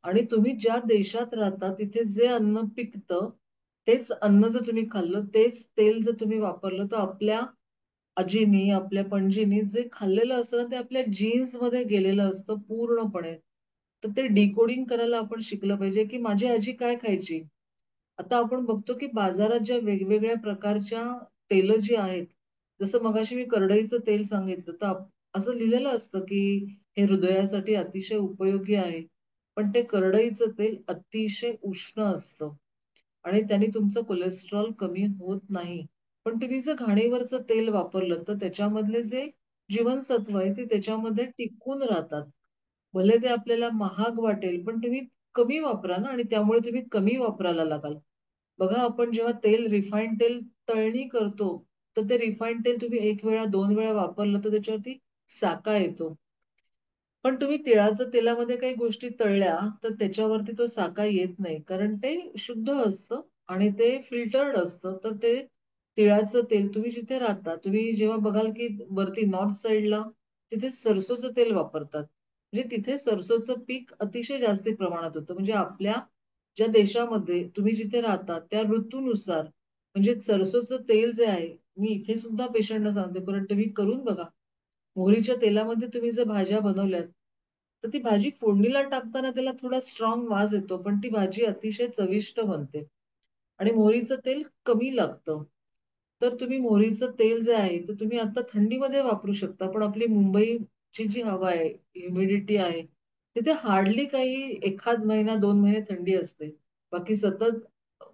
आणि तुम्ही ज्या देशात राहता तिथे जे अन्न पिकतं तेच अन्न जर तुम्ही खाल्लं, तेच तेल जर तुम्ही वापरलं, तर आपल्या आजीनी, आपल्या पणजीनी जे खाल्लेलं असतं ना, ते आपल्या जीन्स मध्ये गेलेलं असतं पूर्णपणे. तर ते डिकोडिंग करायला आपण शिकलं पाहिजे की माझी आजी काय खायची. आता आपण बघतो की बाजारात ज्या वेगवेगळ्या प्रकारच्या तेल जी आहेत, जसं मगाशी मी करडईचं तेल सांगितलं, तर असं लिहिलेलं असतं की हे हृदयासाठी अतिशय उपयोगी आहे. पण ते करडईचं तेल अतिशय उष्ण असतं आणि त्याने तुमचं कोलेस्ट्रॉल कमी होत नाही. पण तुम्ही जर घाणीवरचं तेल वापरलं तर त्याच्यामधले जे जीवनसत्व आहे ते त्याच्यामध्ये टिकून राहतात. भले ते आपल्याला महाग वाटेल, पण तुम्ही कमी वापरा ना, आणि त्यामुळे तुम्ही कमी वापरायला लागाल. बघा, आपण जेव्हा तेल, रिफाईंड तेल तळणी करतो, तर ते रिफाईंड तेल तुम्ही 1 वेळा, 2 वेळा वापरलं तर त्याच्यावरती साका येतो. पण तुम्ही तिळाच्या तेलामध्ये काही गोष्टी तळल्या तर त्याच्यावरती तो साका येत नाही, कारण ते शुद्ध असतं आणि ते फिल्टर्ड असतं. तर ते तिळाचं तेल तुम्ही जिथे राहता, तुम्ही जेव्हा बघाल की वरती नॉर्थ साईडला तिथे सरसोचं तेल वापरतात. म्हणजे तिथे सरसोचं पीक अतिशय जास्ती प्रमाणात होतं. म्हणजे आपल्या ज्या देशामध्ये तुम्ही जिथे राहता त्या ऋतूनुसार म्हणजे सरसोचं तेल जे आहे, मी इथे सुद्धा पेशंटना सांगते, कारण तुम्ही करून बघा. मोहरीच्या तेलामध्ये तुम्ही जर भाज्या बनवल्यात, तर ती भाजी फोडणीला टाकताना त्याला थोडा स्ट्रॉंग वास येतो, पण ती भाजी अतिशय चविष्ट बनते. आणि मोहरीचं तेल कमी लागतं. तर तुम्ही मोहरीचं तेल जे आहे, तर तुम्ही आता थंडीमध्ये वापरू शकता. पण आपली मुंबईची जी हवा आहे, ह्युमिडिटी आहे, तिथे हार्डली काही एखाद महिना, 2 महिने थंडी असते. बाकी सतत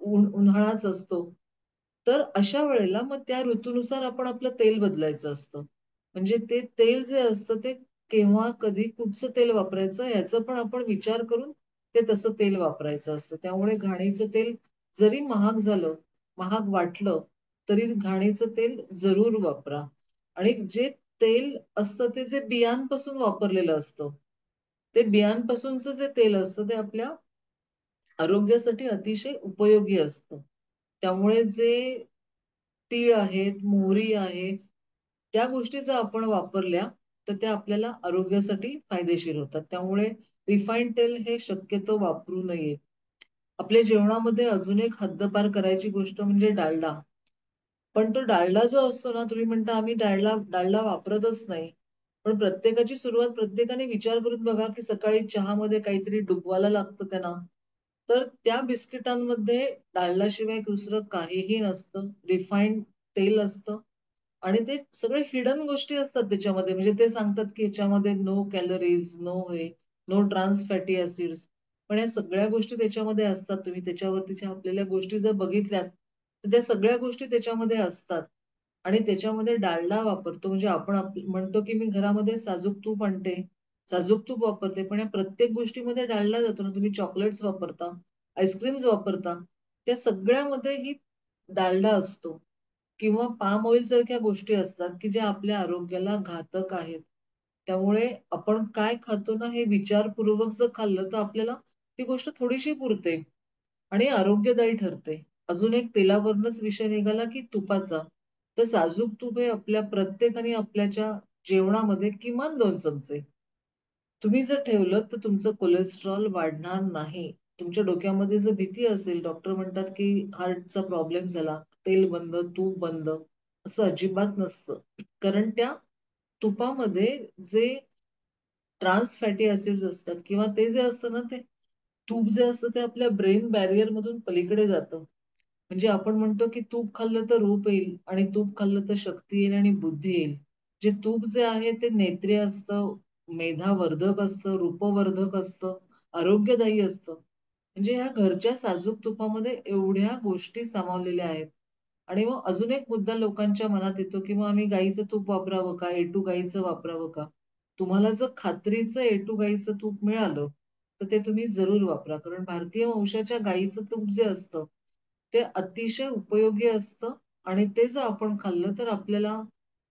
उन्हाळाच असतो. तर अशा वेळेला मग त्या ऋतूनुसार आपण आपलं तेल बदलायचं असतं. म्हणजे ते तेल जे असतं ते केव्हा, कधी, कुठचं तेल वापरायचं याचा पण आपण विचार करून ते तसं तेल वापरायचं असतं. त्यामुळे घाणीचं तेल जरी महाग झालं, महाग वाटलं, तरी घाणीचं तेल जरूर वापरा. आणि जे तेल असतं ते जे बियांपासून वापरलेलं असतं, ते बियांपासूनचं जे तेल असतं ते आपल्या आरोग्यासाठी अतिशय उपयोगी असतं. त्यामुळे जे तीळ आहेत, मोहरी आहे, त्या गोष्टी जर आपण वापरल्या, तर त्या आपल्याला आरोग्यासाठी फायदेशीर होतात. त्यामुळे रिफाईंड तेल हे शक्यतो वापरू नये. आपल्या जेवणामध्ये अजून एक हद्दपार करायची गोष्ट म्हणजे डालडा. पण तो डालडा जो असतो ना, तुम्ही म्हणता आम्ही डालडा वापरतच नाही. पण प्रत्येकाची सुरुवात प्रत्येकाने विचार करून बघा, की सकाळी चहामध्ये काहीतरी डुबवायला लागतं त्यांना. तर त्या बिस्किटांमध्ये डालडाशिवाय दुसरं काहीही नसतं. रिफाइंड तेल असतं आणि ते सगळे हिडन गोष्टी असतात त्याच्यामध्ये. म्हणजे ते सांगतात, की ह्याच्यामध्ये no calories, no trans fatty acids. पण या सगळ्या गोष्टी त्याच्यामध्ये असतात. तुम्ही त्याच्यावरती छापलेल्या गोष्टी जर बघितल्यात, तर त्या सगळ्या गोष्टी त्याच्यामध्ये असतात. आणि त्याच्यामध्ये डालडा वापरतो. म्हणजे आपण म्हणतो, की मी घरामध्ये साजूक तूप आणते, साजूक तूप वापरते. पण या प्रत्येक गोष्टीमध्ये डालडा जातो ना. तुम्ही चॉकलेट्स वापरता, आईस्क्रीम्स वापरता. त्या सगळ्यामध्ये ही डालडा असतो किंवा पाम ऑइल सारख्या गोष्टी असतात, की ज्या आपल्या आरोग्याला घातक आहेत. त्यामुळे आपण काय खातो ना, हे विचारपूर्वक जर खाल्लं, तर आपल्याला ती गोष्ट थोडीशी पुरते आणि आरोग्यदायी ठरते. अजून एक तेलावरूनच विषय निघाला, की तुपाचा. तर साजूक तूप हे आपल्या प्रत्येकाने आपल्याच्या जेवणामध्ये किमान 2 चमचे. तुम्ही जर ठेवलं तर तुमचं कोलेस्ट्रॉल वाढणार नाही. तुमच्या डोक्यामध्ये जर भीती असेल, डॉक्टर म्हणतात, की हार्टचा प्रॉब्लेम झाला, तेल बंद, तूप बंद, असं अजिबात नसतं. कारण त्या तुपामध्ये जे ट्रान्स फॅटी ॲसिड्स असतात किंवा ते जे असतं ना, ते तूप जे असतं ते आपल्या ब्रेन बॅरियर मधून पलीकडे जातं. म्हणजे आपण म्हणतो की तूप खाल्लं तर रूप येईल आणि तूप खाल्लं तर शक्ती येईल आणि बुद्धी येईल. जे तूप जे आहे ते नेत्रे असतं, मेधावर्धक असतं, रूपवर्धक असतं, आरोग्यदायी असतं. म्हणजे ह्या घरच्या साजूक तुपामध्ये एवढ्या गोष्टी सामावलेल्या आहेत. आणि मग अजून एक मुद्दा लोकांच्या मनात येतो, की मग आम्ही गाईचं तूप वापरावं का? A2 गाईचं वापरावं का? तुम्हाला जर खात्रीचं A2 गाईचं तूप मिळालं, तर ते तुम्ही जरूर वापरा. कारण भारतीय वंशाच्या गाईचं तूप जे असतं, ते अतिशय उपयोगी असतं आणि ते जर आपण खाल्लं तर आपल्याला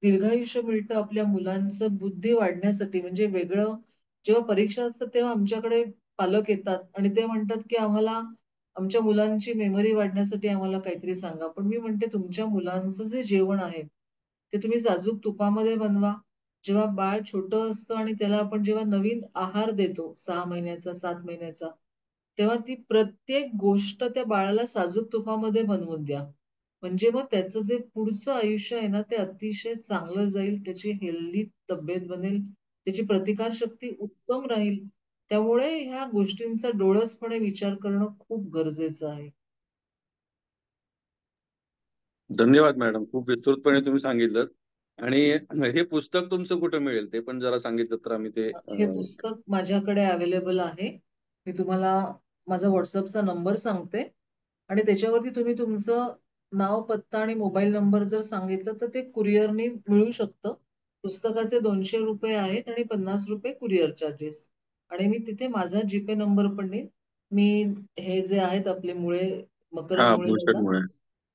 दीर्घायुष्य मिळतं. आपल्या मुलांचं बुद्धी वाढण्यासाठी म्हणजे वेगळं जेव्हा परीक्षा असतात तेव्हा आमच्याकडे पालक येतात आणि ते म्हणतात, की आम्हाला आमच्या मुलांची मेमरी वाढण्यासाठी आम्हाला काहीतरी सांगा. पण मी म्हणते तुमच्या मुलांचं जे जेवण आहे, ते तुम्ही साजूक तुपामध्ये बनवा. जेव्हा बाळ छोटं असतं आणि त्याला आपण जेव्हा नवीन आहार देतो 6 महिन्याचा, 7 महिन्याचा, तेव्हा ती प्रत्येक गोष्ट त्या बाळाला साजूक तुपामध्ये बनवून द्या. म्हणजे मग त्याचं जे पुढचं आयुष्य आहे ना, ते अतिशय चांगलं जाईल. त्याची हेल्दी तब्येत बनेल. त्याची प्रतिकारशक्ती उत्तम राहील. त्यामुळे ह्या गोष्टींचा डोळसपणे विचार करणं खूप गरजेचं आहे. धन्यवाद मॅडम. खूप विस्तृतपणे तुम्ही सांगितलं. आणि हे पुस्तक तुमचं कुठे मिळेल ते पण जरा सांगितलं तर आम्ही ते हे पुस्तक माझ्याकडे अवेलेबल आहे. मी तुम्हाला माझा WhatsAppचा नंबर सांगते आणि त्याच्यावरती तुम्ही तुमचं नाव, पत्ता आणि मोबाईल नंबर जर सांगितलं तर ते कुरिअरने मिळू शकतं. पुस्तकाचे ₹200 आहेत आणि ₹50 कुरिअर चार्जेस. आणि मी तिथे माझा जीपे नंबर पण देईन. मी हे जे आहेत आपले मुळे, मकरंद मुळे दादा, भूषणमुळे.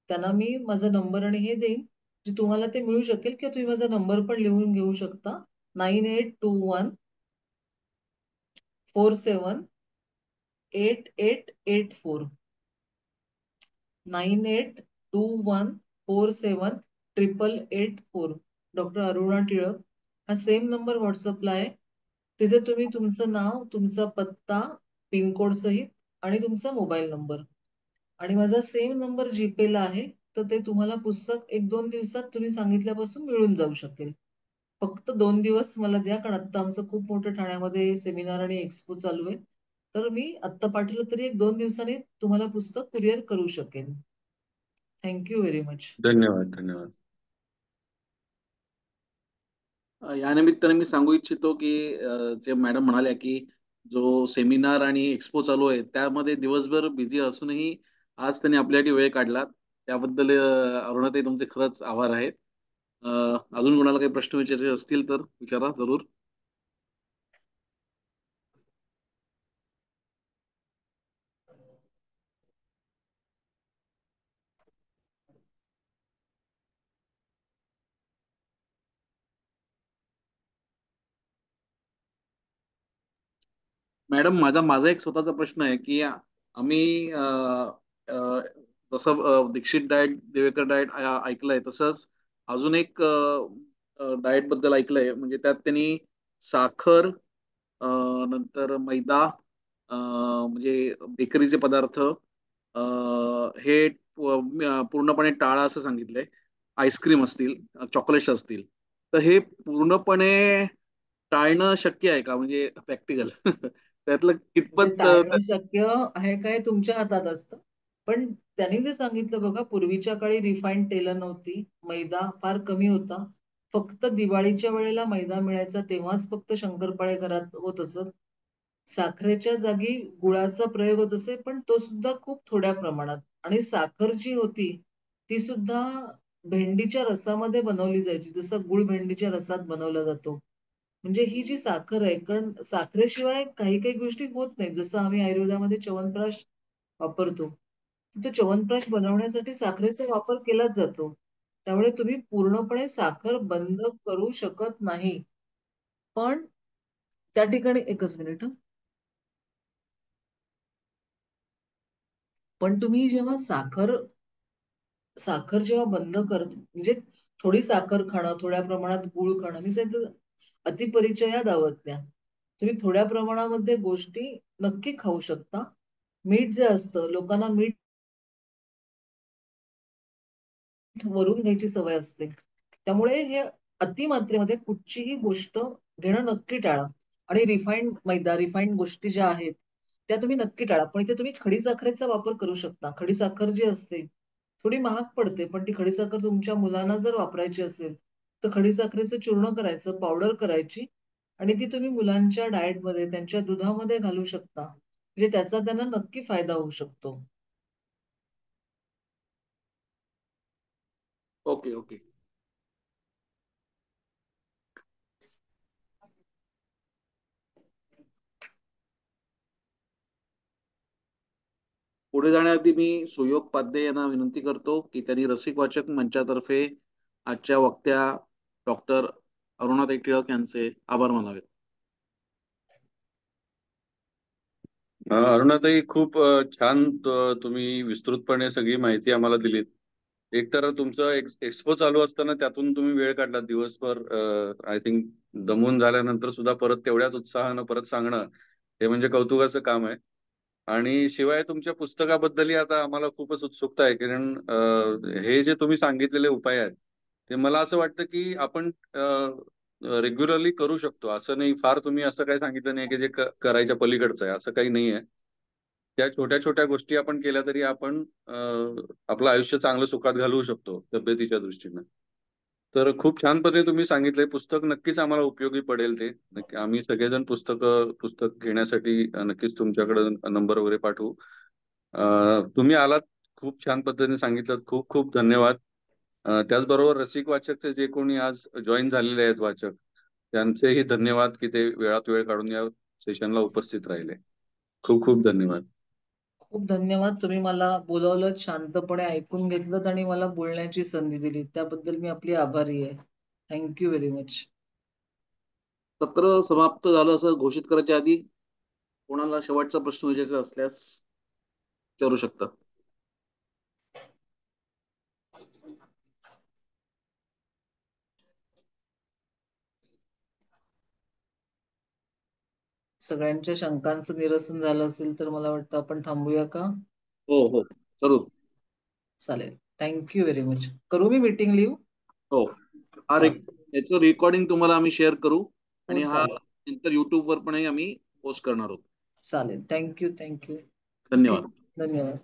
त्यांना मी माझा नंबर आणि हे देईन, जे तुम्हाला ते मिळू शकेल किंवा तुम्ही माझा नंबर पण लिहून घेऊ शकता. 9821478884 9821478884. डॉक्टर अरुणा टिळक हा सेम नंबर व्हॉट्सअपला आहे. तिथे तुम्ही तुमचं नाव, तुमचा पत्ता, पिनकोड सहित आणि तुमचा मोबाईल नंबर आणि माझा सेम नंबर जीपेला आहे. तर ते तुम्हाला पुस्तक 1-2 दिवसात तुम्ही सांगितल्यापासून मिळून जाऊ शकेल. फक्त 2 दिवस मला द्या, कारण आता आमचं खूप मोठं ठाण्यामध्ये सेमिनार आणि एक्सपो चालू आहे. तर मी आत्ता पाठवलं तरी 1-2 दिवसांनी तुम्हाला पुस्तक कुरिअर करू शकेन. Thank you very much. धन्यवाद. धन्यवाद. या निमित्ताने मी सांगू इच्छितो की जे मॅडम म्हणाल्या की जो सेमिनार आणि एक्सपो चालू आहे त्यामध्ये दिवसभर बिझी असूनही आज त्यांनी आपल्यासाठी वेळ काढला, त्याबद्दल अरुणाताई तुमचे खरंच आभार आहेत. अजून कोणाला काही प्रश्न विचारायचे असतील तर विचारा जरूर. मॅडम, माझा माझा एक स्वतःचा प्रश्न आहे की आम्ही जसं दीक्षित डाएट, दिवेकर डाएट ऐकलंय, तसंच अजून एक डाएट बद्दल ऐकलंय, म्हणजे त्यात त्यांनी साखर, नंतर मैदा, म्हणजे बेकरीचे पदार्थ, हे पूर्णपणे टाळा असं सांगितलंय. आईस्क्रीम असतील, चॉकलेट्स असतील, तर हे पूर्णपणे टाळणं शक्य आहे का, म्हणजे प्रॅक्टिकल? त्यातलं म्हणजे कितपत टाळणं शक्य आहे काय तुमच्या हातात असतं. पण त्यांनी जे सांगितलं बघा, पूर्वीच्या काळी रिफाईंड तेलं नव्हती, मैदा फार कमी होता. फक्त दिवाळीच्या वेळेला मैदा मिळायचा, तेव्हाच फक्त शंकरपाळे घरात होत असत. साखरेच्या जागी गुळाचा प्रयोग होत असे, पण तो सुद्धा खूप थोड्या प्रमाणात. आणि साखर जी होती ती सुद्धा भेंडीच्या रसामध्ये बनवली जायची, जसं गुळ भेंडीच्या रसात बनवला जातो. म्हणजे ही जी साखर आहे, कारण साखरेशिवाय काही काही गोष्टी होत नाही. जसं आम्ही आयुर्वेदामध्ये च्यवनप्राश वापरतो, तर तो च्यवनप्राश बनवण्यासाठी साखरेचा वापर केलाच जातो. त्यामुळे तुम्ही पूर्णपणे साखर बंद करू शकत नाही. पण त्या ठिकाणी एकच मिनिट. पण तुम्ही जेव्हा साखर साखर जेव्हा बंद म्हणजे थोडी साखर खाणं, थोड्या प्रमाणात गुळ खाणं, मी सांगितलं अतिपरिचया दावत्या. तुम्ही थोड्या प्रमाणामध्ये गोष्टी नक्की खाऊ शकता. मीठ जे असतं, लोकांना मीठ वरून घ्यायची सवय असते. त्यामुळे हे अतिमात्रेमध्ये कुठचीही गोष्ट घेणं नक्की टाळा. आणि रिफाईंड मैदा, रिफाईंड गोष्टी ज्या आहेत त्या तुम्ही नक्की टाळा. पण इथे तुम्ही खडीसाखरेचा वापर करू शकता. खडीसाखर जी असते थोडी महाग पडते, पण ती खडीसाखर तुमच्या मुलांना जर वापरायची असेल तर खडीसाखरेचं चूर्ण करायचं, पावडर करायची आणि ती तुम्ही मुलांच्या डाएटमध्ये, त्यांच्या दुधामध्ये घालू शकता. म्हणजे त्याचा त्यांना नक्की फायदा होऊ शकतो. Okay okay. पुढे जाण्याआधी मी सुयोग पाध्ये यांना विनंती करतो की त्यांनी रसिक वाचक मंचातर्फे आजच्या वक्त्या डॉक्टर अरुणाताई टिळक यांचे आभार मानावेत. अरुणाताई, खूप छान तुम्ही विस्तृतपणे सगळी माहिती आम्हाला दिलीत. एकतर तुमचं एक्सपो चालू असताना त्यातून तुम्ही वेळ काढला दिवसभर, आय थिंक दमून झाल्यानंतर सुद्धा परत तेवढ्याच उत्साहानं परत सांगणं, हे म्हणजे कौतुकाचं काम आहे. आणि शिवाय तुमच्या पुस्तकाबद्दलही आता आम्हाला खूपच उत्सुकता आहे, कारण हे जे तुम्ही सांगितलेले उपाय आहेत ते मला असं वाटतं की आपण रेग्युलरली करू शकतो. असं नाही, फार तुम्ही असं काही सांगितलं नाही की जे करायच्या पलीकडचं आहे, असं काही नाही आहे. त्या छोट्या छोट्या गोष्टी आपण केल्या तरी आपण आपलं आयुष्य चांगलं सुखात घालवू शकतो तब्येतीच्या दृष्टीनं. तर खूप छान पद्धतीने तुम्ही सांगितलंय. पुस्तक नक्कीच आम्हाला उपयोगी पडेल. ते आम्ही सगळेजण पुस्तक घेण्यासाठी नक्कीच तुमच्याकडे नंबर वगैरे पाठवू. तुम्ही आलात, खूप छान पद्धतीने सांगितलं, खूप खूप धन्यवाद. त्याचबरोबर रसिक वाचकचे जे कोणी आज जॉईन झालेले आहेत वाचक, त्यांचेही धन्यवाद की ते वेळात वेळ काढून या सेशनला उपस्थित राहिले. खूप खूप धन्यवाद. खूप धन्यवाद. तुम्ही मला बोलवलं, शांतपणे ऐकून घेतलं आणि मला बोलण्याची संधी दिली, त्याबद्दल मी आपली आभारी आहे. Thank you very much. सत्र समाप्त झालं असं घोषित करायच्या आधी कोणाला शेवटचा प्रश्न विचारायचा असल्यास विचारू शकता. सगळ्यांच्या शंकांचं निरसन झालं असेल तर मला वाटतं आपण थांबूया का? हो हो जरूर. चालेल. Thank you very much. करू मी मीटिंग लिव्ह? हो याचं रेकॉर्डिंग तुम्हाला आम्ही शेअर करू आणि हा चालेल. नंतर युट्यूबवर पण आम्ही पोस्ट करणार आहोत. चालेल. थँक्यू. धन्यवाद. धन्यवाद.